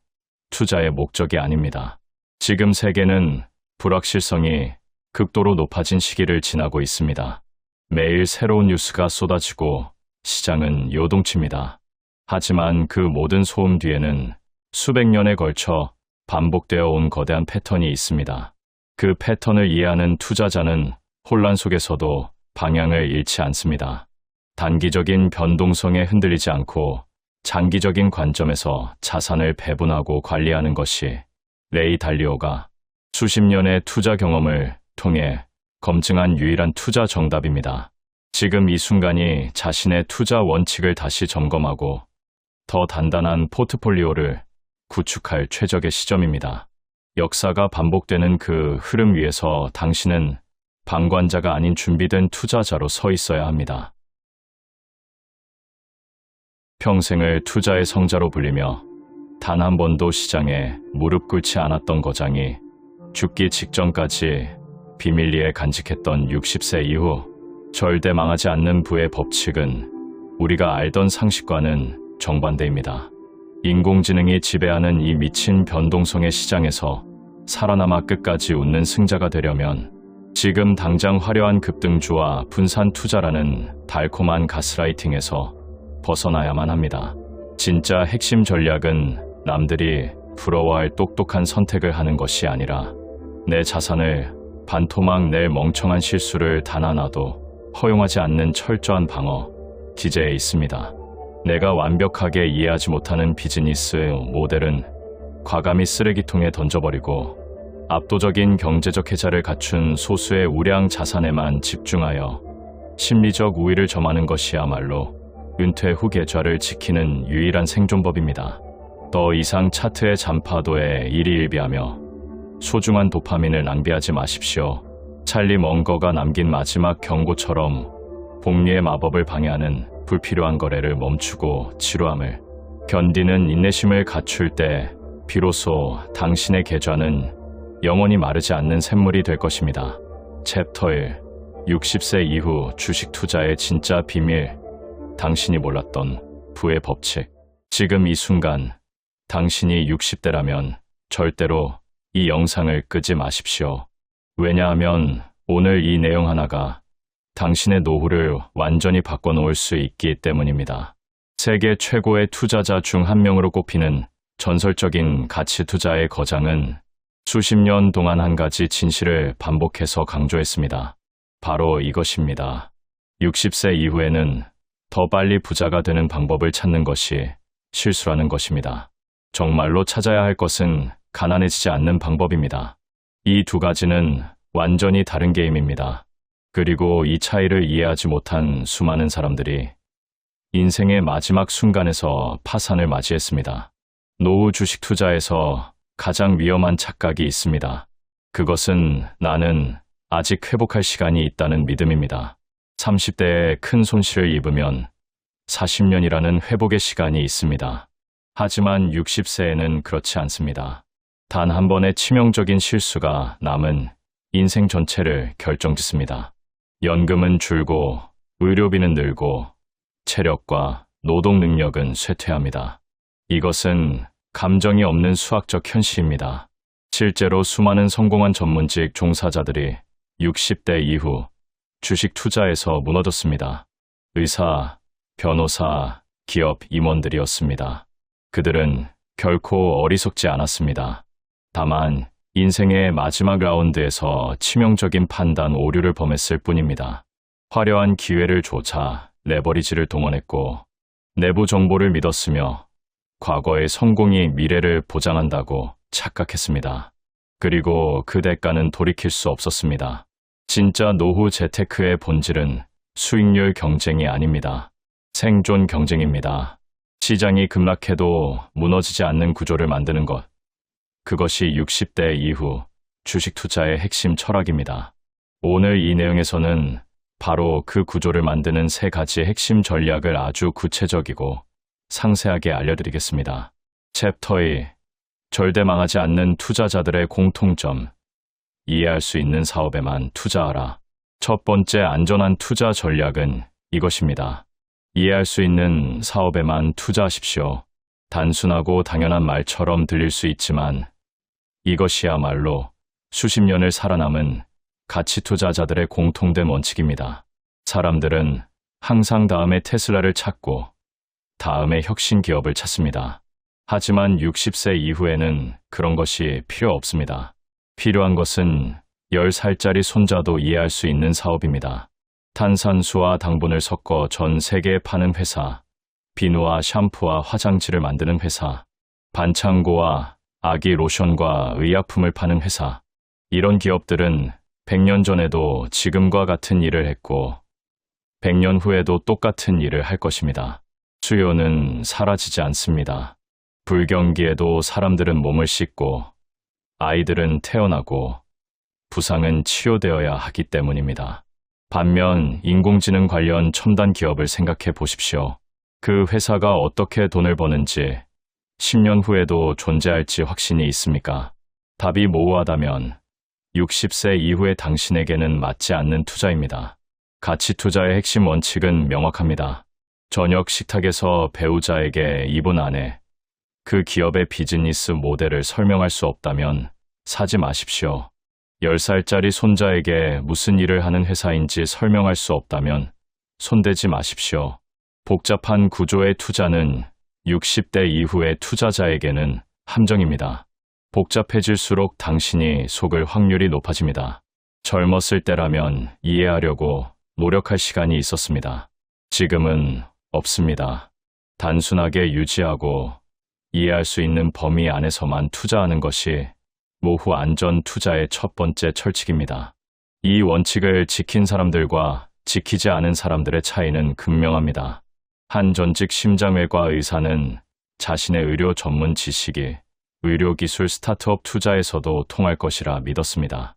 투자의 목적이 아닙니다. 지금 세계는 불확실성이 극도로 높아진 시기를 지나고 있습니다. 매일 새로운 뉴스가 쏟아지고 시장은 요동칩니다. 하지만 그 모든 소음 뒤에는 수백 년에 걸쳐 반복되어 온 거대한 패턴이 있습니다. 그 패턴을 이해하는 투자자는 혼란 속에서도 방향을 잃지 않습니다. 단기적인 변동성에 흔들리지 않고 장기적인 관점에서 자산을 배분하고 관리하는 것이 레이 달리오가 수십 년의 투자 경험을 통해 검증한 유일한 투자 정답입니다. 지금 이 순간이 자신의 투자 원칙을 다시 점검하고 더 단단한 포트폴리오를 구축할 최적의 시점입니다. 역사가 반복되는 그 흐름 위에서 당신은 방관자가 아닌 준비된 투자자로 서 있어야 합니다. 평생을 투자의 성자로 불리며 단 한 번도 시장에 무릎 꿇지 않았던 거장이 죽기 직전까지 비밀리에 간직했던 60세 이후 절대 망하지 않는 부의 법칙은 우리가 알던 상식과는 정반대입니다. 인공지능이 지배하는 이 미친 변동성의 시장에서 살아남아 끝까지 웃는 승자가 되려면 지금 당장 화려한 급등주와 분산 투자라는 달콤한 가스라이팅에서 벗어나야만 합니다. 진짜 핵심 전략은 남들이 부러워할 똑똑한 선택을 하는 것이 아니라 내 자산을 반토막 낼 멍청한 실수를 단 하나도 허용하지 않는 철저한 방어 기제에 있습니다. 내가 완벽하게 이해하지 못하는 비즈니스 모델은 과감히 쓰레기통에 던져버리고 압도적인 경제적 혜자를 갖춘 소수의 우량 자산에만 집중하여 심리적 우위를 점하는 것이야말로 은퇴 후 계좌를 지키는 유일한 생존법입니다. 더 이상 차트의 잔파도에 일희일비하며 소중한 도파민을 낭비하지 마십시오. 찰리 멍거가 남긴 마지막 경고처럼 복리의 마법을 방해하는 불필요한 거래를 멈추고 지루함을 견디는 인내심을 갖출 때 비로소 당신의 계좌는 영원히 마르지 않는 샘물이 될 것입니다. 챕터 1 60세 이후 주식 투자의 진짜 비밀 당신이 몰랐던 부의 법칙 지금 이 순간 당신이 60대라면 절대로 이 영상을 끄지 마십시오. 왜냐하면 오늘 이 내용 하나가 당신의 노후를 완전히 바꿔놓을 수 있기 때문입니다. 세계 최고의 투자자 중 한 명으로 꼽히는 전설적인 가치 투자의 거장은 수십 년 동안 한 가지 진실을 반복해서 강조했습니다. 바로 이것입니다. 60세 이후에는 더 빨리 부자가 되는 방법을 찾는 것이 실수라는 것입니다. 정말로 찾아야 할 것은 가난해지지 않는 방법입니다. 이 두 가지는 완전히 다른 게임입니다. 그리고 이 차이를 이해하지 못한 수많은 사람들이 인생의 마지막 순간에서 파산을 맞이했습니다. 노후 주식 투자에서 가장 위험한 착각이 있습니다. 그것은 나는 아직 회복할 시간이 있다는 믿음입니다. 30대에 큰 손실을 입으면 40년이라는 회복의 시간이 있습니다. 하지만 60세에는 그렇지 않습니다. 단 한 번의 치명적인 실수가 남은 인생 전체를 결정짓습니다. 연금은 줄고 의료비는 늘고 체력과 노동 능력은 쇠퇴합니다. 이것은 감정이 없는 수학적 현실입니다. 실제로 수많은 성공한 전문직 종사자들이 60대 이후 주식 투자에서 무너졌습니다. 의사, 변호사, 기업 임원들이었습니다. 그들은 결코 어리석지 않았습니다. 다만 인생의 마지막 라운드에서 치명적인 판단 오류를 범했을 뿐입니다. 화려한 기회를 조자 레버리지를 동원했고 내부 정보를 믿었으며 과거의 성공이 미래를 보장한다고 착각했습니다. 그리고 그 대가는 돌이킬 수 없었습니다. 진짜 노후 재테크의 본질은 수익률 경쟁이 아닙니다. 생존 경쟁입니다. 시장이 급락해도 무너지지 않는 구조를 만드는 것. 그것이 60대 이후 주식 투자의 핵심 철학입니다. 오늘 이 내용에서는 바로 그 구조를 만드는 세 가지 핵심 전략을 아주 구체적이고 상세하게 알려드리겠습니다. 챕터 2. 절대 망하지 않는 투자자들의 공통점. 이해할 수 있는 사업에만 투자하라. 첫 번째 안전한 투자 전략은 이것입니다. 이해할 수 있는 사업에만 투자하십시오. 단순하고 당연한 말처럼 들릴 수 있지만 이것이야말로 수십 년을 살아남은 가치 투자자들의 공통된 원칙입니다. 사람들은 항상 다음에 테슬라를 찾고 다음에 혁신 기업을 찾습니다. 하지만 60세 이후에는 그런 것이 필요 없습니다. 필요한 것은 10살짜리 손자도 이해할 수 있는 사업입니다. 탄산수와 당분을 섞어 전 세계에 파는 회사, 비누와 샴푸와 화장지를 만드는 회사, 반창고와 아기 로션과 의약품을 파는 회사. 이런 기업들은 100년 전에도 지금과 같은 일을 했고 100년 후에도 똑같은 일을 할 것입니다. 수요는 사라지지 않습니다. 불경기에도 사람들은 몸을 씻고 아이들은 태어나고 부상은 치료되어야 하기 때문입니다. 반면 인공지능 관련 첨단 기업을 생각해 보십시오. 그 회사가 어떻게 돈을 버는지 10년 후에도 존재할지 확신이 있습니까? 답이 모호하다면 60세 이후의 당신에게는 맞지 않는 투자입니다. 가치 투자의 핵심 원칙은 명확합니다. 저녁 식탁에서 배우자에게 2분 안에 그 기업의 비즈니스 모델을 설명할 수 없다면 사지 마십시오. 10살짜리 손자에게 무슨 일을 하는 회사인지 설명할 수 없다면 손대지 마십시오. 복잡한 구조의 투자는 60대 이후의 투자자에게는 함정입니다. 복잡해질수록 당신이 속을 확률이 높아집니다. 젊었을 때라면 이해하려고 노력할 시간이 있었습니다. 지금은 없습니다. 단순하게 유지하고 이해할 수 있는 범위 안에서만 투자하는 것이 노후 안전 투자의 첫 번째 철칙입니다. 이 원칙을 지킨 사람들과 지키지 않은 사람들의 차이는 극명합니다. 한 전직 심장외과 의사는 자신의 의료 전문 지식이 의료기술 스타트업 투자에서도 통할 것이라 믿었습니다.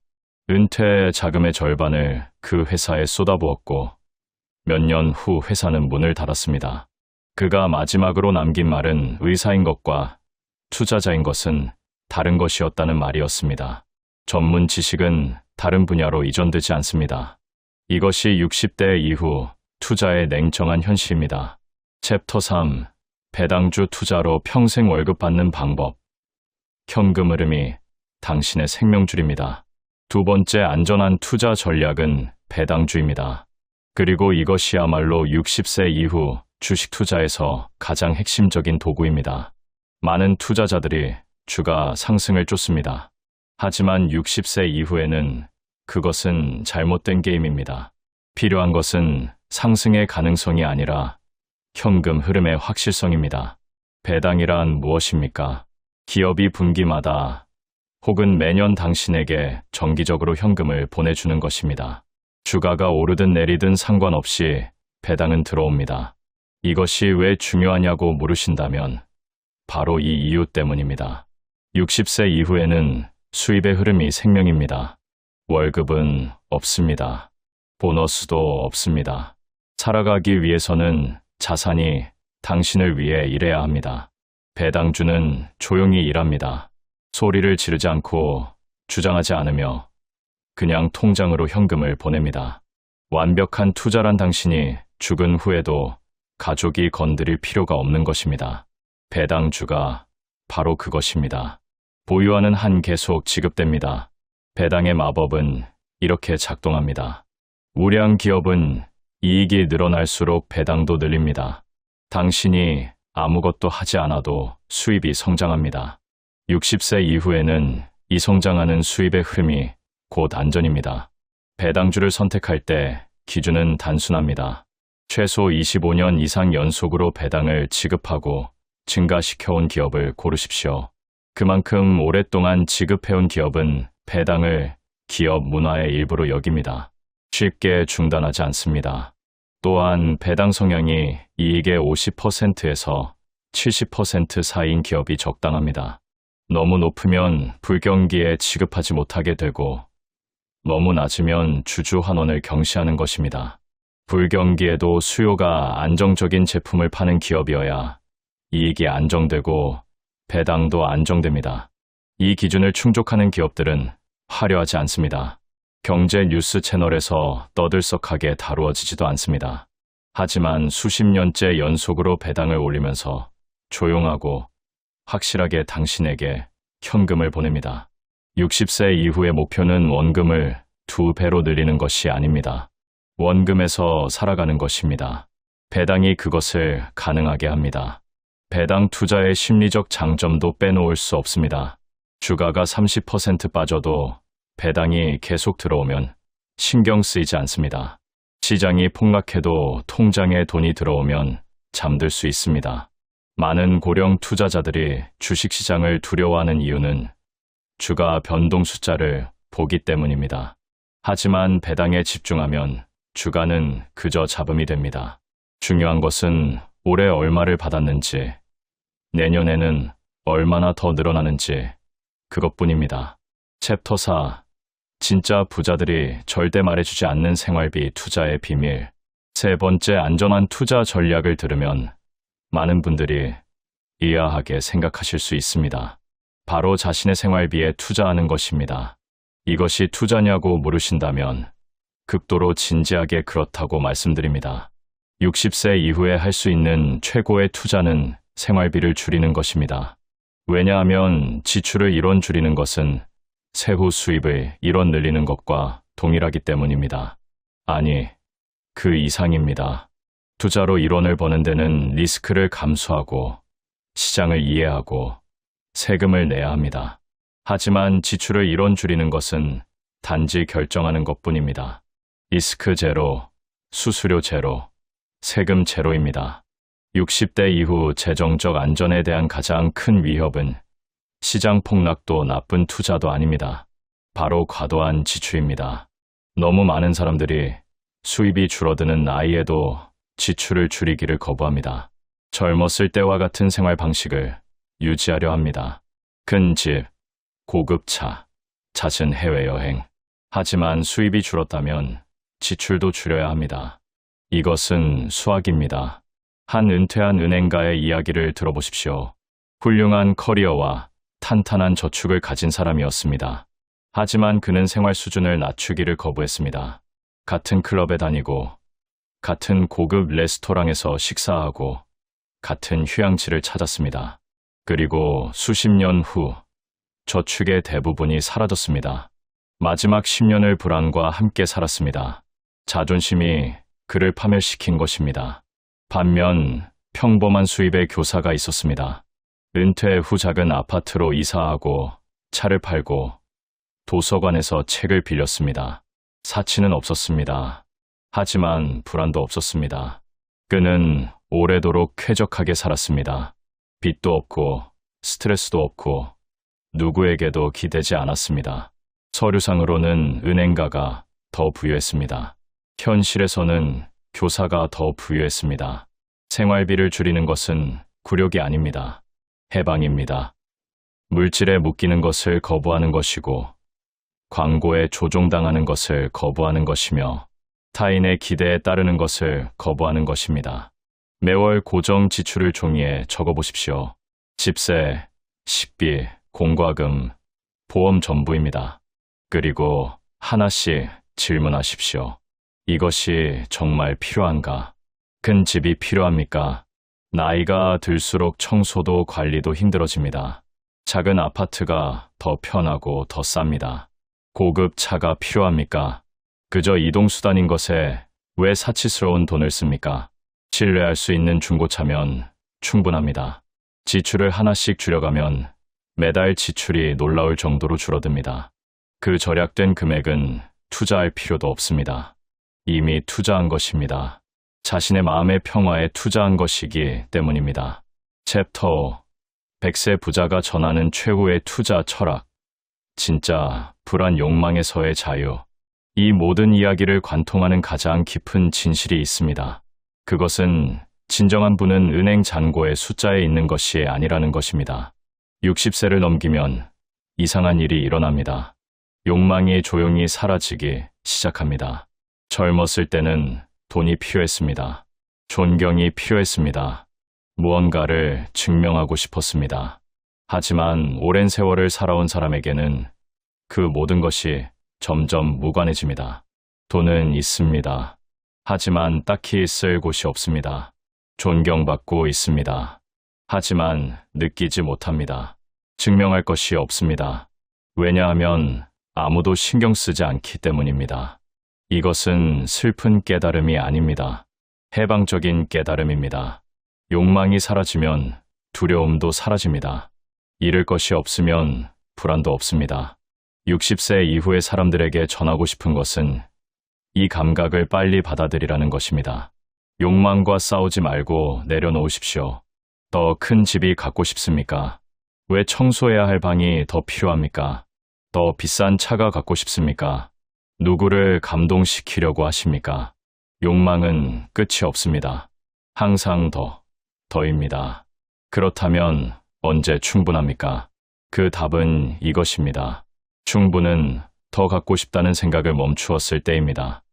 은퇴 자금의 절반을 그 회사에 쏟아부었고 몇 년 후 회사는 문을 닫았습니다. 그가 마지막으로 남긴 말은 의사인 것과 투자자인 것은 다른 것이었다는 말이었습니다. 전문 지식은 다른 분야로 이전되지 않습니다. 이것이 60대 이후 투자의 냉정한 현실입니다. 챕터 3. 배당주 투자로 평생 월급 받는 방법. 현금 흐름이 당신의 생명줄입니다. 두 번째 안전한 투자 전략은 배당주입니다. 그리고 이것이야말로 60세 이후 주식 투자에서 가장 핵심적인 도구입니다. 많은 투자자들이 주가 상승을 쫓습니다. 하지만 60세 이후에는 그것은 잘못된 게임입니다. 필요한 것은 상승의 가능성이 아니라 현금 흐름의 확실성입니다. 배당이란 무엇입니까? 기업이 분기마다 혹은 매년 당신에게 정기적으로 현금을 보내주는 것입니다. 주가가 오르든 내리든 상관없이 배당은 들어옵니다. 이것이 왜 중요하냐고 물으신다면 바로 이 이유 때문입니다. 60세 이후에는 수입의 흐름이 생명입니다. 월급은 없습니다. 보너스도 없습니다. 살아가기 위해서는 자산이 당신을 위해 일해야 합니다. 배당주는 조용히 일합니다. 소리를 지르지 않고 주장하지 않으며 그냥 통장으로 현금을 보냅니다. 완벽한 투자란 당신이 죽은 후에도 가족이 건드릴 필요가 없는 것입니다. 배당주가 바로 그것입니다. 보유하는 한 계속 지급됩니다. 배당의 마법은 이렇게 작동합니다. 우량 기업은 이익이 늘어날수록 배당도 늘립니다. 당신이 아무것도 하지 않아도 수입이 성장합니다. 60세 이후에는 이 성장하는 수입의 흐름이 곧 안전입니다. 배당주를 선택할 때 기준은 단순합니다. 최소 25년 이상 연속으로 배당을 지급하고 증가시켜온 기업을 고르십시오. 그만큼 오랫동안 지급해온 기업은 배당을 기업 문화의 일부로 여깁니다. 쉽게 중단하지 않습니다. 또한 배당 성향이 이익의 50%에서 70% 사이인 기업이 적당합니다. 너무 높으면 불경기에 지급하지 못하게 되고 너무 낮으면 주주 환원을 경시하는 것입니다. 불경기에도 수요가 안정적인 제품을 파는 기업이어야 이익이 안정되고 배당도 안정됩니다. 이 기준을 충족하는 기업들은 화려하지 않습니다. 경제 뉴스 채널에서 떠들썩하게 다루어지지도 않습니다. 하지만 수십 년째 연속으로 배당을 올리면서 조용하고 확실하게 당신에게 현금을 보냅니다. 60세 이후의 목표는 원금을 2배로 늘리는 것이 아닙니다. 원금에서 살아가는 것입니다. 배당이 그것을 가능하게 합니다. 배당 투자의 심리적 장점도 빼놓을 수 없습니다. 주가가 30% 빠져도 배당이 계속 들어오면 신경 쓰이지 않습니다. 시장이 폭락해도 통장에 돈이 들어오면 잠들 수 있습니다. 많은 고령 투자자들이 주식시장을 두려워하는 이유는 주가 변동 숫자를 보기 때문입니다. 하지만 배당에 집중하면 주가는 그저 잡음이 됩니다. 중요한 것은 올해 얼마를 받았는지, 내년에는 얼마나 더 늘어나는지 그것뿐입니다. 챕터 4. 진짜 부자들이 절대 말해주지 않는 생활비 투자의 비밀. 세 번째, 안전한 투자 전략을 들으면 많은 분들이 의아하게 생각하실 수 있습니다. 바로 자신의 생활비에 투자하는 것입니다. 이것이 투자냐고 물으신다면 극도로 진지하게 그렇다고 말씀드립니다. 60세 이후에 할 수 있는 최고의 투자는 생활비를 줄이는 것입니다. 왜냐하면 지출을 1원 줄이는 것은 세후 수입을 1원 늘리는 것과 동일하기 때문입니다. 아니, 그 이상입니다. 투자로 1원을 버는 데는 리스크를 감수하고 시장을 이해하고 세금을 내야 합니다. 하지만 지출을 1원 줄이는 것은 단지 결정하는 것뿐입니다. 리스크 제로, 수수료 제로, 세금 제로입니다. 60대 이후 재정적 안전에 대한 가장 큰 위협은 시장 폭락도 나쁜 투자도 아닙니다. 바로 과도한 지출입니다. 너무 많은 사람들이 수입이 줄어드는 나이에도 지출을 줄이기를 거부합니다. 젊었을 때와 같은 생활 방식을 유지하려 합니다. 큰 집, 고급 차, 잦은 해외여행. 하지만 수입이 줄었다면 지출도 줄여야 합니다. 이것은 수학입니다. 한 은퇴한 은행가의 이야기를 들어보십시오. 훌륭한 커리어와 탄탄한 저축을 가진 사람이었습니다. 하지만 그는 생활 수준을 낮추기를 거부했습니다. 같은 클럽에 다니고 같은 고급 레스토랑에서 식사하고 같은 휴양지를 찾았습니다. 그리고 수십 년 후 저축의 대부분이 사라졌습니다. 마지막 10년을 불안과 함께 살았습니다. 자존심이 그를 파멸시킨 것입니다. 반면 평범한 수입의 교사가 있었습니다. 은퇴 후 작은 아파트로 이사하고 차를 팔고 도서관에서 책을 빌렸습니다. 사치는 없었습니다. 하지만 불안도 없었습니다. 그는 오래도록 쾌적하게 살았습니다. 빚도 없고 스트레스도 없고 누구에게도 기대지 않았습니다. 서류상으로는 은행가가 더 부유했습니다. 현실에서는 교사가 더 부유했습니다. 생활비를 줄이는 것은 굴욕이 아닙니다. 해방입니다. 물질에 묶이는 것을 거부하는 것이고 광고에 조종당하는 것을 거부하는 것이며 타인의 기대에 따르는 것을 거부하는 것입니다. 매월 고정 지출을 종이에 적어보십시오. 집세, 식비, 공과금, 보험 전부입니다. 그리고 하나씩 질문하십시오. 이것이 정말 필요한가? 큰 집이 필요합니까? 나이가 들수록 청소도 관리도 힘들어집니다. 작은 아파트가 더 편하고 더 쌉니다. 고급 차가 필요합니까? 그저 이동수단인 것에 왜 사치스러운 돈을 씁니까? 신뢰할 수 있는 중고차면 충분합니다. 지출을 하나씩 줄여가면 매달 지출이 놀라울 정도로 줄어듭니다. 그 절약된 금액은 투자할 필요도 없습니다. 이미 투자한 것입니다. 자신의 마음의 평화에 투자한 것이기 때문입니다. 챕터 5. 100세 부자가 전하는 최후의 투자 철학. 진짜 불안 욕망에서의 자유. 이 모든 이야기를 관통하는 가장 깊은 진실이 있습니다. 그것은 진정한 부는 은행 잔고의 숫자에 있는 것이 아니라는 것입니다. 60세를 넘기면 이상한 일이 일어납니다. 욕망이 조용히 사라지기 시작합니다. 젊었을 때는 돈이 필요했습니다. 존경이 필요했습니다. 무언가를 증명하고 싶었습니다. 하지만 오랜 세월을 살아온 사람에게는 그 모든 것이 점점 무관해집니다. 돈은 있습니다. 하지만 딱히 쓸 곳이 없습니다. 존경받고 있습니다. 하지만 느끼지 못합니다. 증명할 것이 없습니다. 왜냐하면 아무도 신경 쓰지 않기 때문입니다. 이것은 슬픈 깨달음이 아닙니다. 해방적인 깨달음입니다. 욕망이 사라지면 두려움도 사라집니다. 잃을 것이 없으면 불안도 없습니다. 60세 이후의 사람들에게 전하고 싶은 것은 이 감각을 빨리 받아들이라는 것입니다. 욕망과 싸우지 말고 내려놓으십시오. 더 큰 집이 갖고 싶습니까? 왜 청소해야 할 방이 더 필요합니까? 더 비싼 차가 갖고 싶습니까? 누구를 감동시키려고 하십니까? 욕망은 끝이 없습니다. 항상 더입니다. 그렇다면 언제 충분합니까? 그 답은 이것입니다. 충분은 더 갖고 싶다는 생각을 멈추었을 때입니다.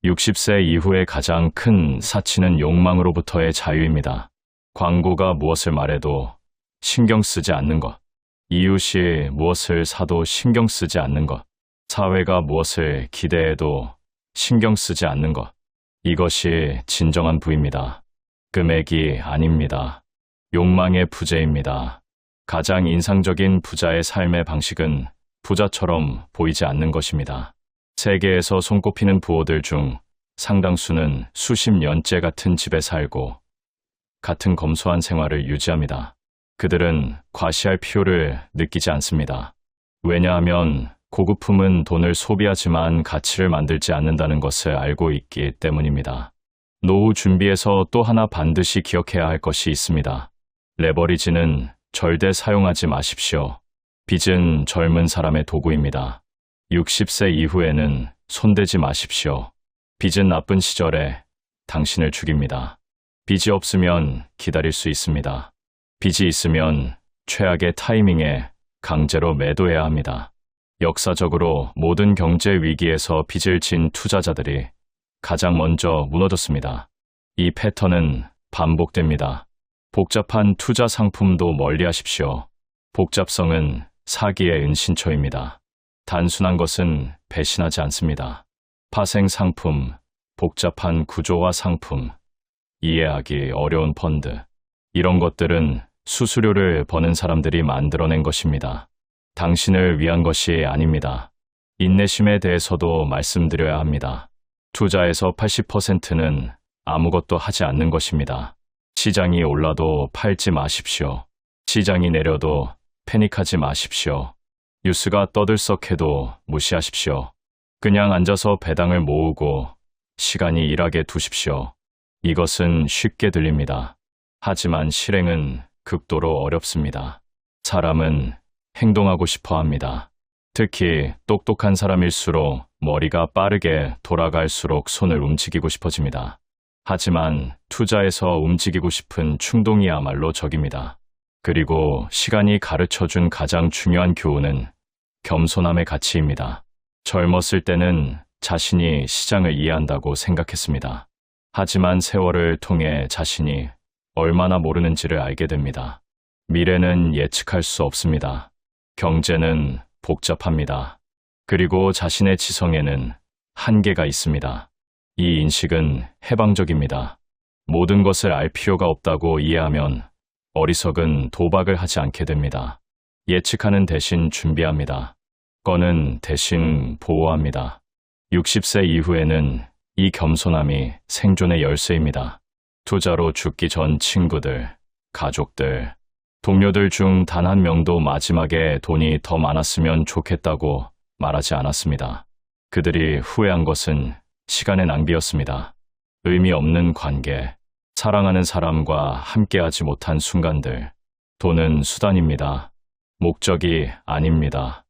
60세 이후의 가장 큰 사치는 욕망으로부터의 자유입니다. 광고가 무엇을 말해도 신경 쓰지 않는 것. 이웃이 무엇을 사도 신경 쓰지 않는 것. 사회가 무엇을 기대해도 신경 쓰지 않는 것. 이것이 진정한 부입니다. 금액이 아닙니다. 욕망의 부재입니다. 가장 인상적인 부자의 삶의 방식은 부자처럼 보이지 않는 것입니다. 세계에서 손꼽히는 부호들 중 상당수는 수십 년째 같은 집에 살고 같은 검소한 생활을 유지합니다. 그들은 과시할 필요를 느끼지 않습니다. 왜냐하면 고급품은 돈을 소비하지만 가치를 만들지 않는다는 것을 알고 있기 때문입니다. 노후 준비에서 또 하나 반드시 기억해야 할 것이 있습니다. 레버리지는 절대 사용하지 마십시오. 빚은 젊은 사람의 도구입니다. 60세 이후에는 손대지 마십시오. 빚은 나쁜 시절에 당신을 죽입니다. 빚이 없으면 기다릴 수 있습니다. 빚이 있으면 최악의 타이밍에 강제로 매도해야 합니다. 역사적으로 모든 경제 위기에서 빚을 진 투자자들이 가장 먼저 무너졌습니다. 이 패턴은 반복됩니다. 복잡한 투자 상품도 멀리하십시오. 복잡성은 사기의 은신처입니다. 단순한 것은 배신하지 않습니다. 파생 상품, 복잡한 구조화 상품, 이해하기 어려운 펀드. 이런 것들은 수수료를 버는 사람들이 만들어낸 것입니다. 당신을 위한 것이 아닙니다. 인내심에 대해서도 말씀드려야 합니다. 투자에서 80%는 아무것도 하지 않는 것입니다. 시장이 올라도 팔지 마십시오. 시장이 내려도 패닉하지 마십시오. 뉴스가 떠들썩해도 무시하십시오. 그냥 앉아서 배당을 모으고 시간이 일하게 두십시오. 이것은 쉽게 들립니다. 하지만 실행은 극도로 어렵습니다. 사람은 행동하고 싶어 합니다. 특히 똑똑한 사람일수록 머리가 빠르게 돌아갈수록 손을 움직이고 싶어집니다. 하지만 투자에서 움직이고 싶은 충동이야말로 적입니다. 그리고 시간이 가르쳐준 가장 중요한 교훈은 겸손함의 가치입니다. 젊었을 때는 자신이 시장을 이해한다고 생각했습니다. 하지만 세월을 통해 자신이 얼마나 모르는지를 알게 됩니다. 미래는 예측할 수 없습니다. 경제는 복잡합니다. 그리고 자신의 지성에는 한계가 있습니다. 이 인식은 해방적입니다. 모든 것을 알 필요가 없다고 이해하면 어리석은 도박을 하지 않게 됩니다. 예측하는 대신 준비합니다. 꺼는 대신 보호합니다. 60세 이후에는 이 겸손함이 생존의 열쇠입니다. 투자로 죽기 전 친구들, 가족들, 동료들 중 단 한 명도 마지막에 돈이 더 많았으면 좋겠다고 말하지 않았습니다. 그들이 후회한 것은 시간의 낭비였습니다. 의미 없는 관계, 사랑하는 사람과 함께하지 못한 순간들. 돈은 수단입니다. 목적이 아닙니다.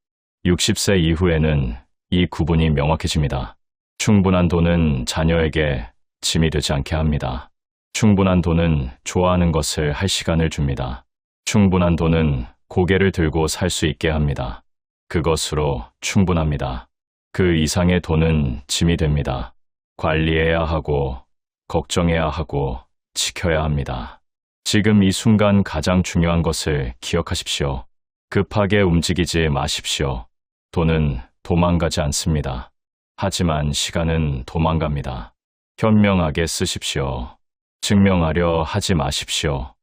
60세 이후에는 이 구분이 명확해집니다. 충분한 돈은 자녀에게 짐이 되지 않게 합니다. 충분한 돈은 좋아하는 것을 할 시간을 줍니다. 충분한 돈은 고개를 들고 살 수 있게 합니다. 그것으로 충분합니다. 그 이상의 돈은 짐이 됩니다. 관리해야 하고, 걱정해야 하고, 지켜야 합니다. 지금 이 순간 가장 중요한 것을 기억하십시오. 급하게 움직이지 마십시오. 돈은 도망가지 않습니다. 하지만 시간은 도망갑니다. 현명하게 쓰십시오. 증명하려 하지 마십시오.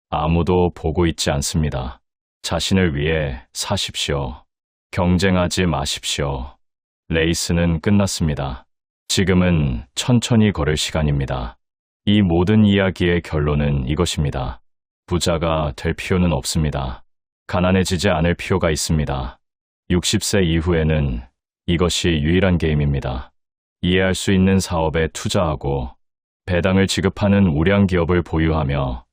아무도 보고 있지 않습니다. 자신을 위해 사십시오. 경쟁하지 마십시오. 레이스는 끝났습니다. 지금은 천천히 걸을 시간입니다. 이 모든 이야기의 결론은 이것입니다. 부자가 될 필요는 없습니다. 가난해지지 않을 필요가 있습니다. 60세 이후에는 이것이 유일한 게임입니다. 이해할 수 있는 사업에 투자하고 배당을 지급하는 우량 기업을 보유하며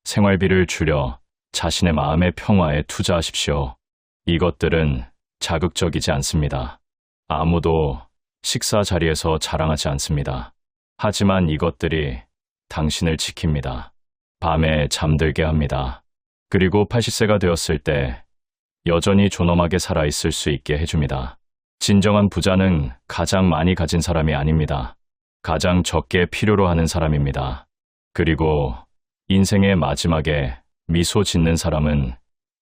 생활비를 줄여 자신의 마음의 평화에 투자하십시오. 이것들은 자극적이지 않습니다. 아무도 식사 자리에서 자랑하지 않습니다. 하지만 이것들이 당신을 지킵니다. 밤에 잠들게 합니다. 그리고 80세가 되었을 때 여전히 존엄하게 살아있을 수 있게 해줍니다. 진정한 부자는 가장 많이 가진 사람이 아닙니다. 가장 적게 필요로 하는 사람입니다. 그리고 인생의 마지막에 미소 짓는 사람은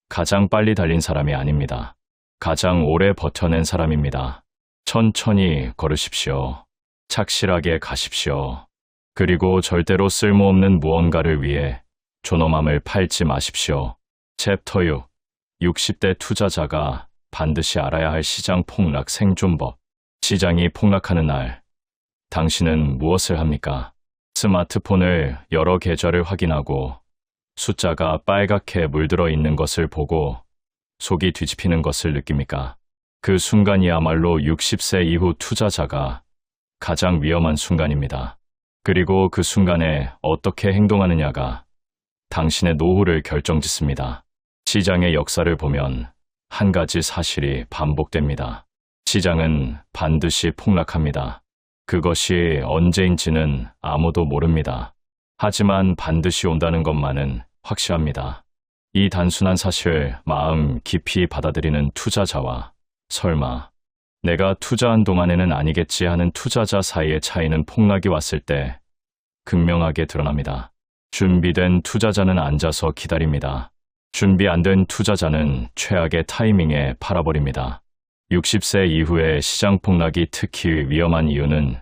가장 빨리 달린 사람이 아닙니다. 가장 오래 버텨낸 사람입니다. 천천히 걸으십시오. 착실하게 가십시오. 그리고 절대로 쓸모없는 무언가를 위해 존엄함을 팔지 마십시오. 챕터 6. 60대 투자자가 반드시 알아야 할 시장 폭락 생존법. 시장이 폭락하는 날, 당신은 무엇을 합니까? 스마트폰을 여러 계좌를 확인하고 숫자가 빨갛게 물들어 있는 것을 보고 속이 뒤집히는 것을 느낍니까? 그 순간이야말로 60세 이후 투자자가 가장 위험한 순간입니다. 그리고 그 순간에 어떻게 행동하느냐가 당신의 노후를 결정짓습니다. 시장의 역사를 보면 한 가지 사실이 반복됩니다. 시장은 반드시 폭락합니다. 그것이 언제인지는 아무도 모릅니다. 하지만 반드시 온다는 것만은 확실합니다. 이 단순한 사실 마음 깊이 받아들이는 투자자와 설마 내가 투자한 동안에는 아니겠지 하는 투자자 사이의 차이는 폭락이 왔을 때 극명하게 드러납니다. 준비된 투자자는 앉아서 기다립니다. 준비 안 된 투자자는 최악의 타이밍에 팔아버립니다. 60세 이후의 시장 폭락이 특히 위험한 이유는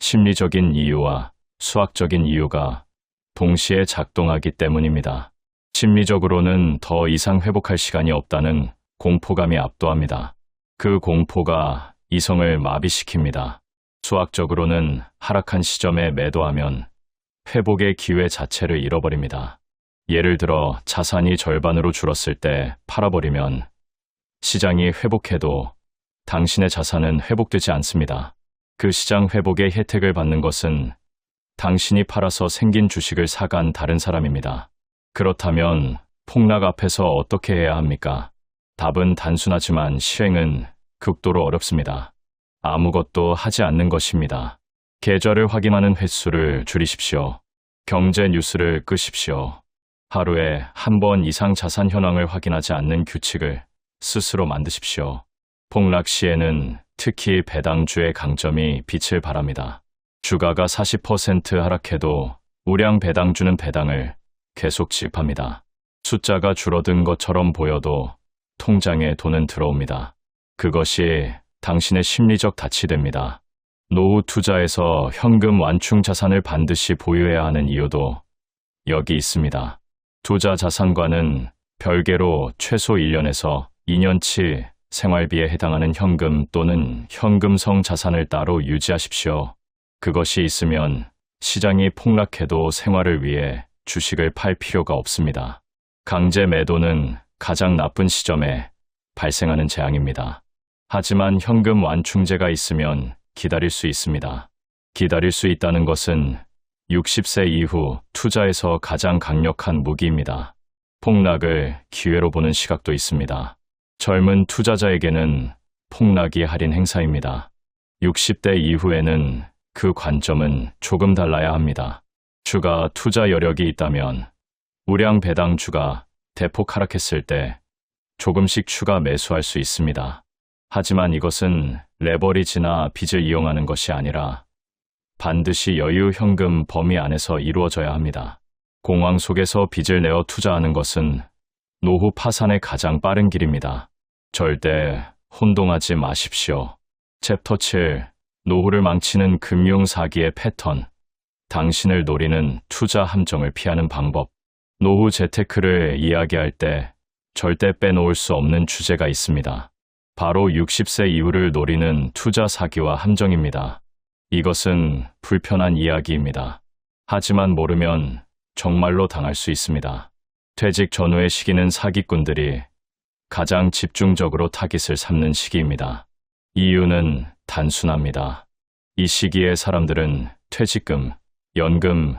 심리적인 이유와 수학적인 이유가 동시에 작동하기 때문입니다. 심리적으로는 더 이상 회복할 시간이 없다는 공포감이 압도합니다. 그 공포가 이성을 마비시킵니다. 수학적으로는 하락한 시점에 매도하면 회복의 기회 자체를 잃어버립니다. 예를 들어 자산이 절반으로 줄었을 때 팔아버리면 시장이 회복해도 당신의 자산은 회복되지 않습니다. 그 시장 회복의 혜택을 받는 것은 당신이 팔아서 생긴 주식을 사간 다른 사람입니다. 그렇다면 폭락 앞에서 어떻게 해야 합니까? 답은 단순하지만 실행은 극도로 어렵습니다. 아무것도 하지 않는 것입니다. 계좌를 확인하는 횟수를 줄이십시오. 경제 뉴스를 끄십시오. 하루에 한 번 이상 자산 현황을 확인하지 않는 규칙을 스스로 만드십시오. 폭락 시에는 특히 배당주의 강점이 빛을 발합니다. 주가가 40% 하락해도 우량 배당주는 배당을 계속 지급합니다. 숫자가 줄어든 것처럼 보여도 통장에 돈은 들어옵니다. 그것이 당신의 심리적 닻이 됩니다. 노후 투자에서 현금 완충 자산을 반드시 보유해야 하는 이유도 여기 있습니다. 투자 자산과는 별개로 최소 1년에서 2년치 생활비에 해당하는 현금 또는 현금성 자산을 따로 유지하십시오. 그것이 있으면 시장이 폭락해도 생활을 위해 주식을 팔 필요가 없습니다. 강제 매도는 가장 나쁜 시점에 발생하는 재앙입니다. 하지만 현금 완충제가 있으면 기다릴 수 있습니다. 기다릴 수 있다는 것은 60세 이후 투자에서 가장 강력한 무기입니다. 폭락을 기회로 보는 시각도 있습니다. 젊은 투자자에게는 폭락이 할인 행사입니다. 60대 이후에는 그 관점은 조금 달라야 합니다. 추가 투자 여력이 있다면 우량 배당주가 대폭 하락했을 때 조금씩 추가 매수할 수 있습니다. 하지만 이것은 레버리지나 빚을 이용하는 것이 아니라 반드시 여유 현금 범위 안에서 이루어져야 합니다. 공황 속에서 빚을 내어 투자하는 것은 노후 파산의 가장 빠른 길입니다. 절대 혼동하지 마십시오. 챕터 7. 노후를 망치는 금융 사기의 패턴. 당신을 노리는 투자 함정을 피하는 방법. 노후 재테크를 이야기할 때 절대 빼놓을 수 없는 주제가 있습니다. 바로 60세 이후를 노리는 투자 사기와 함정입니다. 이것은 불편한 이야기입니다. 하지만 모르면 정말로 당할 수 있습니다. 퇴직 전후의 시기는 사기꾼들이 가장 집중적으로 타깃을 삼는 시기입니다. 이유는 단순합니다. 이 시기에 사람들은 퇴직금, 연금,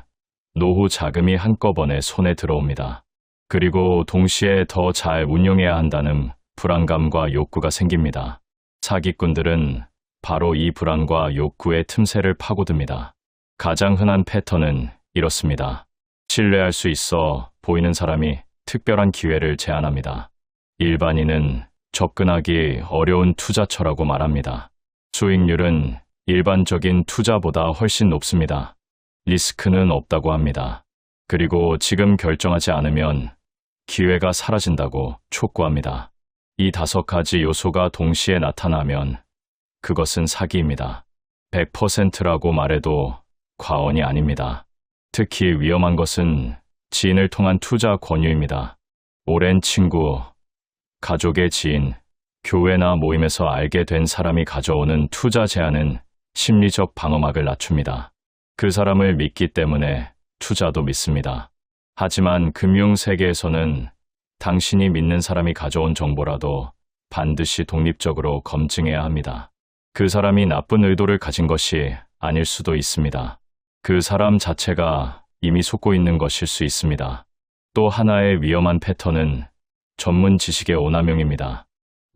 노후 자금이 한꺼번에 손에 들어옵니다. 그리고 동시에 더 잘 운용해야 한다는 불안감과 욕구가 생깁니다. 사기꾼들은 바로 이 불안과 욕구의 틈새를 파고듭니다. 가장 흔한 패턴은 이렇습니다. 신뢰할 수 있어 보이는 사람이 특별한 기회를 제안합니다. 일반인은 접근하기 어려운 투자처라고 말합니다. 수익률은 일반적인 투자보다 훨씬 높습니다. 리스크는 없다고 합니다. 그리고 지금 결정하지 않으면 기회가 사라진다고 촉구합니다. 이 5가지 요소가 동시에 나타나면 그것은 사기입니다. 100%라고 말해도 과언이 아닙니다. 특히 위험한 것은 지인을 통한 투자 권유입니다. 오랜 친구, 가족의 지인, 교회나 모임에서 알게 된 사람이 가져오는 투자 제안은 심리적 방어막을 낮춥니다. 그 사람을 믿기 때문에 투자도 믿습니다. 하지만 금융 세계에서는 당신이 믿는 사람이 가져온 정보라도 반드시 독립적으로 검증해야 합니다. 그 사람이 나쁜 의도를 가진 것이 아닐 수도 있습니다. 그 사람 자체가 이미 속고 있는 것일 수 있습니다. 또 하나의 위험한 패턴은 전문 지식의 오남용입니다.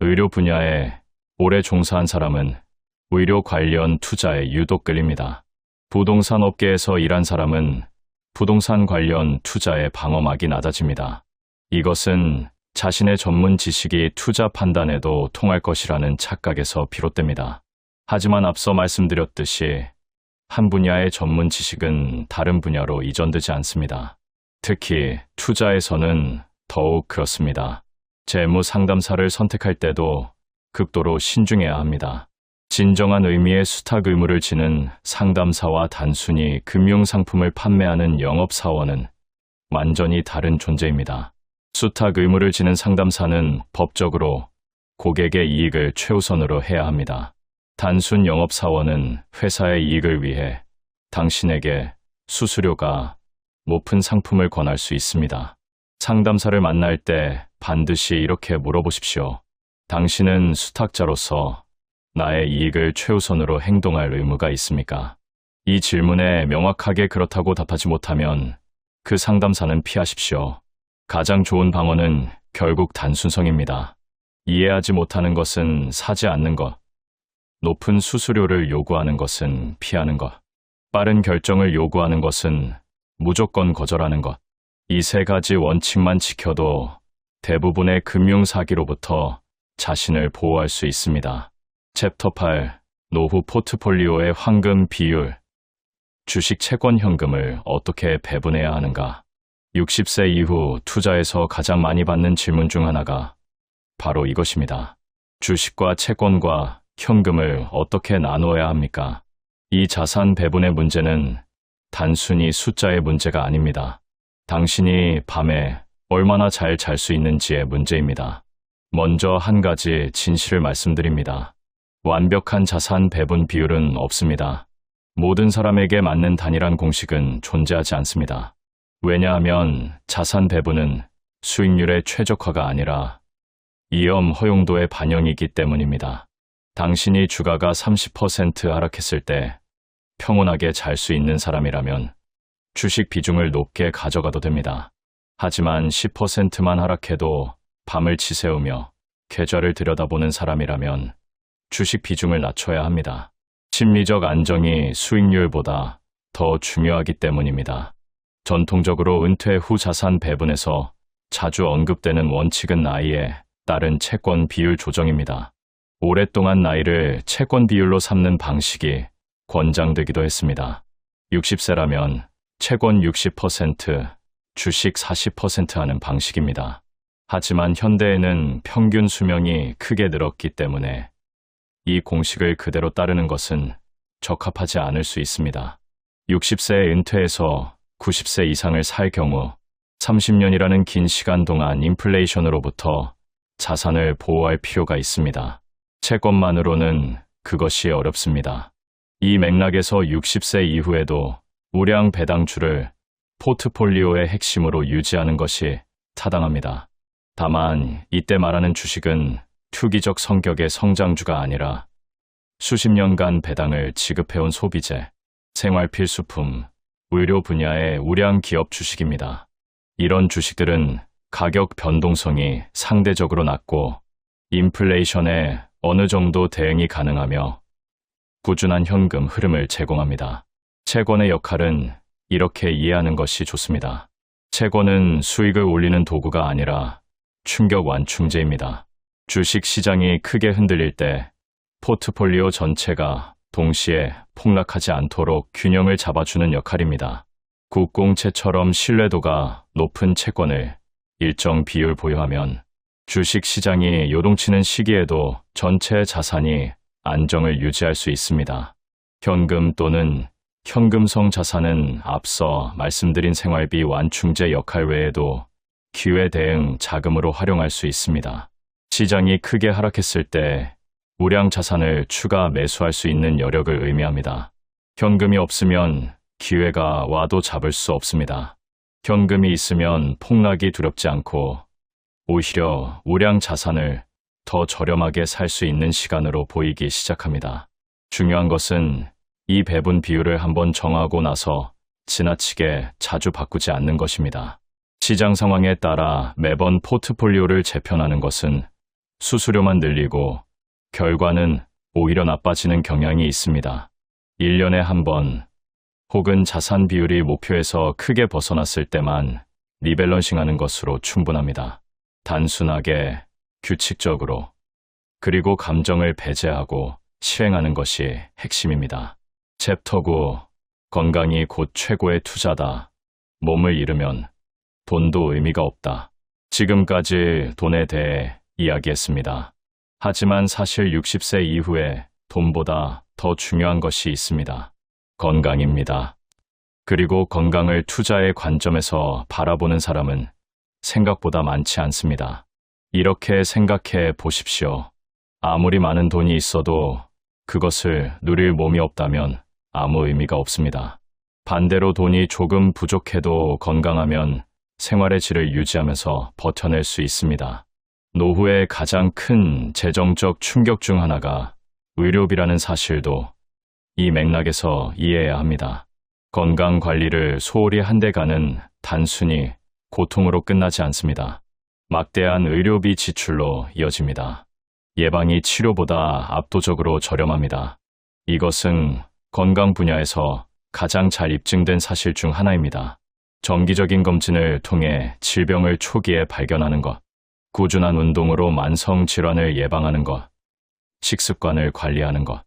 의료 분야에 오래 종사한 사람은 의료 관련 투자에 유독 끌립니다. 부동산 업계에서 일한 사람은 부동산 관련 투자의 방어막이 낮아집니다. 이것은 자신의 전문 지식이 투자 판단에도 통할 것이라는 착각에서 비롯됩니다. 하지만 앞서 말씀드렸듯이 한 분야의 전문 지식은 다른 분야로 이전되지 않습니다. 특히 투자에서는 더욱 그렇습니다. 재무 상담사를 선택할 때도 극도로 신중해야 합니다. 진정한 의미의 수탁 의무를 지는 상담사와 단순히 금융상품을 판매하는 영업사원은 완전히 다른 존재입니다. 수탁 의무를 지는 상담사는 법적으로 고객의 이익을 최우선으로 해야 합니다. 단순 영업사원은 회사의 이익을 위해 당신에게 수수료가 높은 상품을 권할 수 있습니다. 상담사를 만날 때 반드시 이렇게 물어보십시오. 당신은 수탁자로서 나의 이익을 최우선으로 행동할 의무가 있습니까? 이 질문에 명확하게 그렇다고 답하지 못하면 그 상담사는 피하십시오. 가장 좋은 방어는 결국 단순성입니다. 이해하지 못하는 것은 사지 않는 것, 높은 수수료를 요구하는 것은 피하는 것, 빠른 결정을 요구하는 것은 무조건 거절하는 것. 이 세 가지 원칙만 지켜도 대부분의 금융사기로부터 자신을 보호할 수 있습니다. 챕터 8. 노후 포트폴리오의 황금 비율. 주식 채권 현금을 어떻게 배분해야 하는가? 60세 이후 투자에서 가장 많이 받는 질문 중 하나가 바로 이것입니다. 주식과 채권과 현금을 어떻게 나누어야 합니까? 이 자산 배분의 문제는 단순히 숫자의 문제가 아닙니다. 당신이 밤에 얼마나 잘 잘 수 있는지의 문제입니다. 먼저 한 가지 진실을 말씀드립니다. 완벽한 자산 배분 비율은 없습니다. 모든 사람에게 맞는 단일한 공식은 존재하지 않습니다. 왜냐하면 자산 배분은 수익률의 최적화가 아니라 위험 허용도의 반영이기 때문입니다. 당신이 주가가 30% 하락했을 때 평온하게 잘 수 있는 사람이라면 주식 비중을 높게 가져가도 됩니다. 하지만 10%만 하락해도 밤을 치새우며 계좌를 들여다보는 사람이라면 주식 비중을 낮춰야 합니다. 심리적 안정이 수익률보다 더 중요하기 때문입니다. 전통적으로 은퇴 후 자산 배분에서 자주 언급되는 원칙은 나이에 따른 채권 비율 조정입니다. 오랫동안 나이를 채권 비율로 삼는 방식이 권장되기도 했습니다. 60세라면 채권 60%, 주식 40% 하는 방식입니다. 하지만 현대에는 평균 수명이 크게 늘었기 때문에 이 공식을 그대로 따르는 것은 적합하지 않을 수 있습니다. 60세에 은퇴해서 90세 이상을 살 경우 30년이라는 긴 시간 동안 인플레이션으로부터 자산을 보호할 필요가 있습니다. 채권만으로는 그것이 어렵습니다. 이 맥락에서 60세 이후에도 우량 배당주를 포트폴리오의 핵심으로 유지하는 것이 타당합니다. 다만 이때 말하는 주식은 투기적 성격의 성장주가 아니라 수십 년간 배당을 지급해온 소비재, 생활필수품, 의료 분야의 우량 기업 주식입니다. 이런 주식들은 가격 변동성이 상대적으로 낮고 인플레이션에 어느 정도 대응이 가능하며 꾸준한 현금 흐름을 제공합니다. 채권의 역할은 이렇게 이해하는 것이 좋습니다. 채권은 수익을 올리는 도구가 아니라 충격 완충제입니다. 주식 시장이 크게 흔들릴 때 포트폴리오 전체가 동시에 폭락하지 않도록 균형을 잡아주는 역할입니다. 국공채처럼 신뢰도가 높은 채권을 일정 비율 보유하면 주식 시장이 요동치는 시기에도 전체 자산이 안정을 유지할 수 있습니다. 현금 또는 현금성 자산은 앞서 말씀드린 생활비 완충제 역할 외에도 기회 대응 자금으로 활용할 수 있습니다. 시장이 크게 하락했을 때 우량 자산을 추가 매수할 수 있는 여력을 의미합니다. 현금이 없으면 기회가 와도 잡을 수 없습니다. 현금이 있으면 폭락이 두렵지 않고 오히려 우량 자산을 더 저렴하게 살 수 있는 시간으로 보이기 시작합니다. 중요한 것은 이 배분 비율을 한번 정하고 나서 지나치게 자주 바꾸지 않는 것입니다. 시장 상황에 따라 매번 포트폴리오를 재편하는 것은 수수료만 늘리고 결과는 오히려 나빠지는 경향이 있습니다. 1년에 한 번 혹은 자산 비율이 목표에서 크게 벗어났을 때만 리밸런싱하는 것으로 충분합니다. 단순하게, 규칙적으로, 그리고 감정을 배제하고 실행하는 것이 핵심입니다. 챕터 9. 건강이 곧 최고의 투자다. 몸을 잃으면 돈도 의미가 없다. 지금까지 돈에 대해 이야기했습니다. 하지만 사실 60세 이후에 돈보다 더 중요한 것이 있습니다. 건강입니다. 그리고 건강을 투자의 관점에서 바라보는 사람은 생각보다 많지 않습니다. 이렇게 생각해 보십시오. 아무리 많은 돈이 있어도 그것을 누릴 몸이 없다면 아무 의미가 없습니다. 반대로 돈이 조금 부족해도 건강하면 생활의 질을 유지하면서 버텨낼 수 있습니다. 노후의 가장 큰 재정적 충격 중 하나가 의료비라는 사실도 이 맥락에서 이해해야 합니다. 건강 관리를 소홀히 한데가는 단순히 고통으로 끝나지 않습니다. 막대한 의료비 지출로 이어집니다. 예방이 치료보다 압도적으로 저렴합니다. 이것은 건강 분야에서 가장 잘 입증된 사실 중 하나입니다. 정기적인 검진을 통해 질병을 초기에 발견하는 것, 꾸준한 운동으로 만성 질환을 예방하는 것, 식습관을 관리하는 것.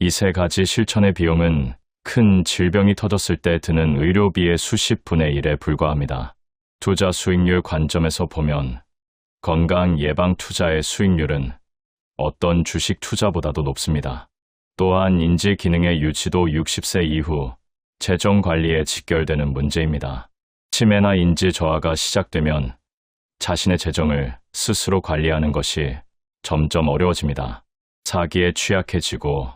이 세 가지 실천의 비용은 큰 질병이 터졌을 때 드는 의료비의 수십 분의 1에 불과합니다. 투자 수익률 관점에서 보면 건강 예방 투자의 수익률은 어떤 주식 투자보다도 높습니다. 또한 인지 기능의 유지도 60세 이후 재정 관리에 직결되는 문제입니다. 치매나 인지 저하가 시작되면 자신의 재정을 스스로 관리하는 것이 점점 어려워집니다. 사기에 취약해지고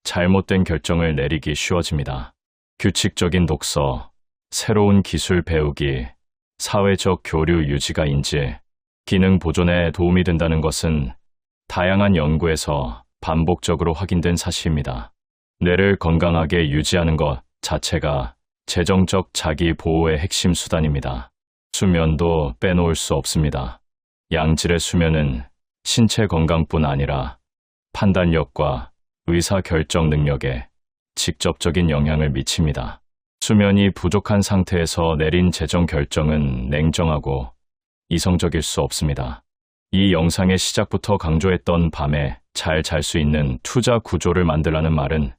잘못된 결정을 내리기 쉬워집니다. 규칙적인 독서, 새로운 기술 배우기, 사회적 교류 유지가 인지 기능 보존에 도움이 된다는 것은 다양한 연구에서 반복적으로 확인된 사실입니다. 뇌를 건강하게 유지하는 것 자체가 재정적 자기 보호의 핵심 수단입니다. 수면도 빼놓을 수 없습니다. 양질의 수면은 신체 건강뿐 아니라 판단력과 의사결정 능력에 직접적인 영향을 미칩니다. 수면이 부족한 상태에서 내린 재정 결정은 냉정하고 이성적일 수 없습니다. 이 영상의 시작부터 강조했던 밤에 잘 잘 수 있는 투자 구조를 만들라는 말은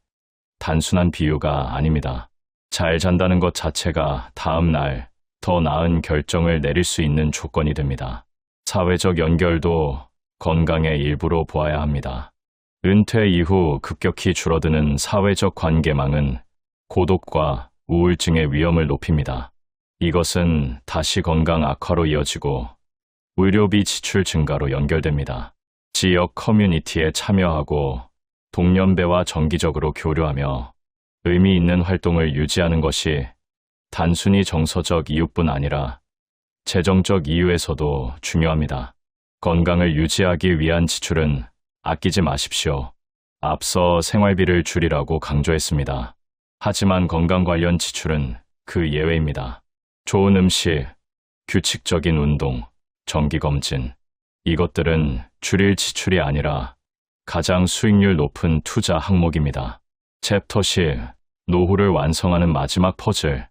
단순한 비유가 아닙니다. 잘 잔다는 것 자체가 다음 날 더 나은 결정을 내릴 수 있는 조건이 됩니다. 사회적 연결도 건강의 일부로 보아야 합니다. 은퇴 이후 급격히 줄어드는 사회적 관계망은 고독과 우울증의 위험을 높입니다. 이것은 다시 건강 악화로 이어지고 의료비 지출 증가로 연결됩니다. 지역 커뮤니티에 참여하고 동년배와 정기적으로 교류하며 의미 있는 활동을 유지하는 것이 단순히 정서적 이유뿐 아니라 재정적 이유에서도 중요합니다. 건강을 유지하기 위한 지출은 아끼지 마십시오. 앞서 생활비를 줄이라고 강조했습니다. 하지만 건강 관련 지출은 그 예외입니다. 좋은 음식, 규칙적인 운동, 정기검진. 이것들은 줄일 지출이 아니라 가장 수익률 높은 투자 항목입니다. 챕터 10. 노후를 완성하는 마지막 퍼즐.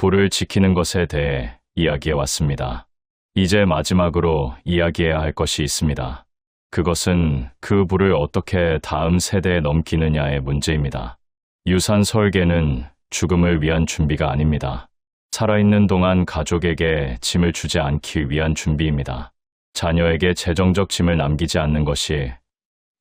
부를 지키는 것에 대해 이야기해 왔습니다. 이제 마지막으로 이야기해야 할 것이 있습니다. 그것은 그 부를 어떻게 다음 세대에 넘기느냐의 문제입니다. 유산 설계는 죽음을 위한 준비가 아닙니다. 살아있는 동안 가족에게 짐을 주지 않기 위한 준비입니다. 자녀에게 재정적 짐을 남기지 않는 것이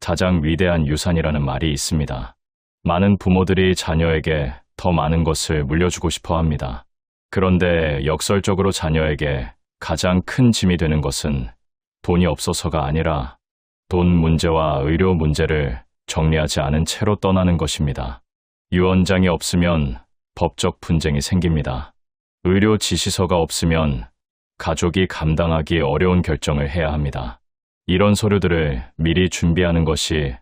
가장 위대한 유산이라는 말이 있습니다. 많은 부모들이 자녀에게 더 많은 것을 물려주고 싶어 합니다. 그런데 역설적으로 자녀에게 가장 큰 짐이 되는 것은 돈이 없어서가 아니라 돈 문제와 의료 문제를 정리하지 않은 채로 떠나는 것입니다. 유언장이 없으면 법적 분쟁이 생깁니다. 의료 지시서가 없으면 가족이 감당하기 어려운 결정을 해야 합니다. 이런 서류들을 미리 준비하는 것이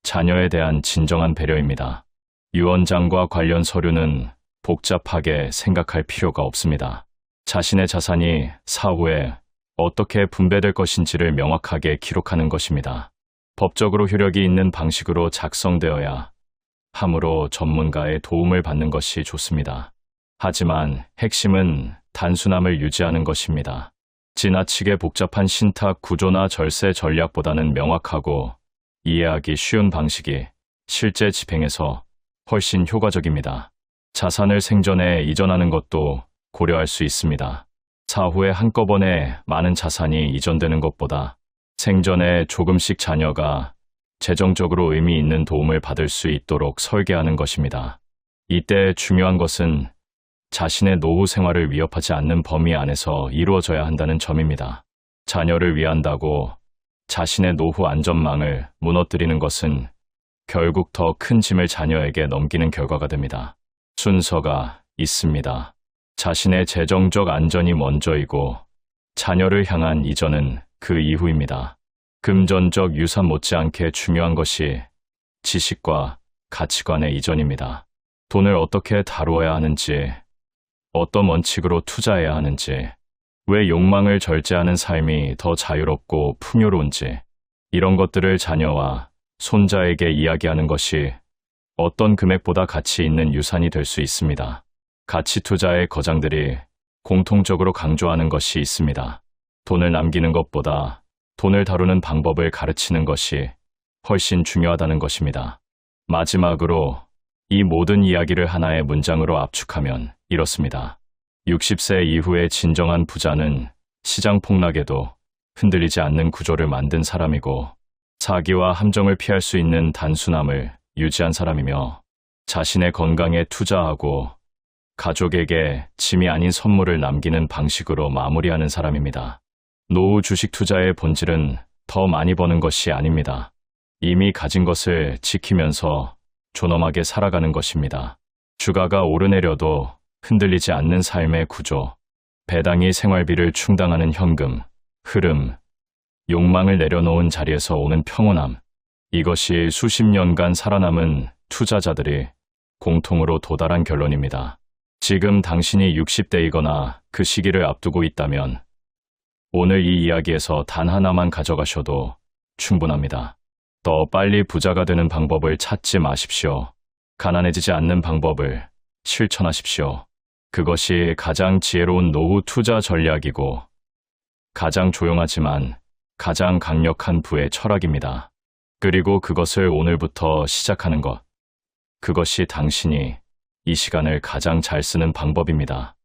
자녀에 대한 진정한 배려입니다. 유언장과 관련 서류는 복잡하게 생각할 필요가 없습니다. 자신의 자산이 사후에 어떻게 분배될 것인지를 명확하게 기록하는 것입니다. 법적으로 효력이 있는 방식으로 작성되어야 하므로 전문가의 도움을 받는 것이 좋습니다. 하지만 핵심은 단순함을 유지하는 것입니다. 지나치게 복잡한 신탁 구조나 절세 전략보다는 명확하고 이해하기 쉬운 방식이 실제 집행에서 훨씬 효과적입니다. 자산을 생전에 이전하는 것도 고려할 수 있습니다. 사후에 한꺼번에 많은 자산이 이전되는 것보다 생전에 조금씩 자녀가 재정적으로 의미 있는 도움을 받을 수 있도록 설계하는 것입니다. 이때 중요한 것은 자신의 노후 생활을 위협하지 않는 범위 안에서 이루어져야 한다는 점입니다. 자녀를 위한다고 자신의 노후 안전망을 무너뜨리는 것은 결국 더 큰 짐을 자녀에게 넘기는 결과가 됩니다. 순서가 있습니다. 자신의 재정적 안전이 먼저이고 자녀를 향한 이전은 그 이후입니다. 금전적 유산 못지않게 중요한 것이 지식과 가치관의 이전입니다. 돈을 어떻게 다루어야 하는지, 어떤 원칙으로 투자해야 하는지, 왜 욕망을 절제하는 삶이 더 자유롭고 풍요로운지, 이런 것들을 자녀와 손자에게 이야기하는 것이 어떤 금액보다 가치 있는 유산이 될 수 있습니다. 가치 투자의 거장들이 공통적으로 강조하는 것이 있습니다. 돈을 남기는 것보다 돈을 다루는 방법을 가르치는 것이 훨씬 중요하다는 것입니다. 마지막으로 이 모든 이야기를 하나의 문장으로 압축하면 이렇습니다. 60세 이후의 진정한 부자는 시장 폭락에도 흔들리지 않는 구조를 만든 사람이고 사기와 함정을 피할 수 있는 단순함을 유지한 사람이며 자신의 건강에 투자하고 가족에게 짐이 아닌 선물을 남기는 방식으로 마무리하는 사람입니다. 노후 주식 투자의 본질은 더 많이 버는 것이 아닙니다. 이미 가진 것을 지키면서 존엄하게 살아가는 것입니다. 주가가 오르내려도 흔들리지 않는 삶의 구조, 배당이 생활비를 충당하는 현금, 흐름, 욕망을 내려놓은 자리에서 오는 평온함, 이것이 수십 년간 살아남은 투자자들이 공통으로 도달한 결론입니다. 지금 당신이 60대이거나 그 시기를 앞두고 있다면 오늘 이 이야기에서 단 하나만 가져가셔도 충분합니다. 더 빨리 부자가 되는 방법을 찾지 마십시오. 가난해지지 않는 방법을 실천하십시오. 그것이 가장 지혜로운 노후 투자 전략이고 가장 조용하지만 가장 강력한 부의 철학입니다. 그리고 그것을 오늘부터 시작하는 것. 그것이 당신이 이 시간을 가장 잘 쓰는 방법입니다.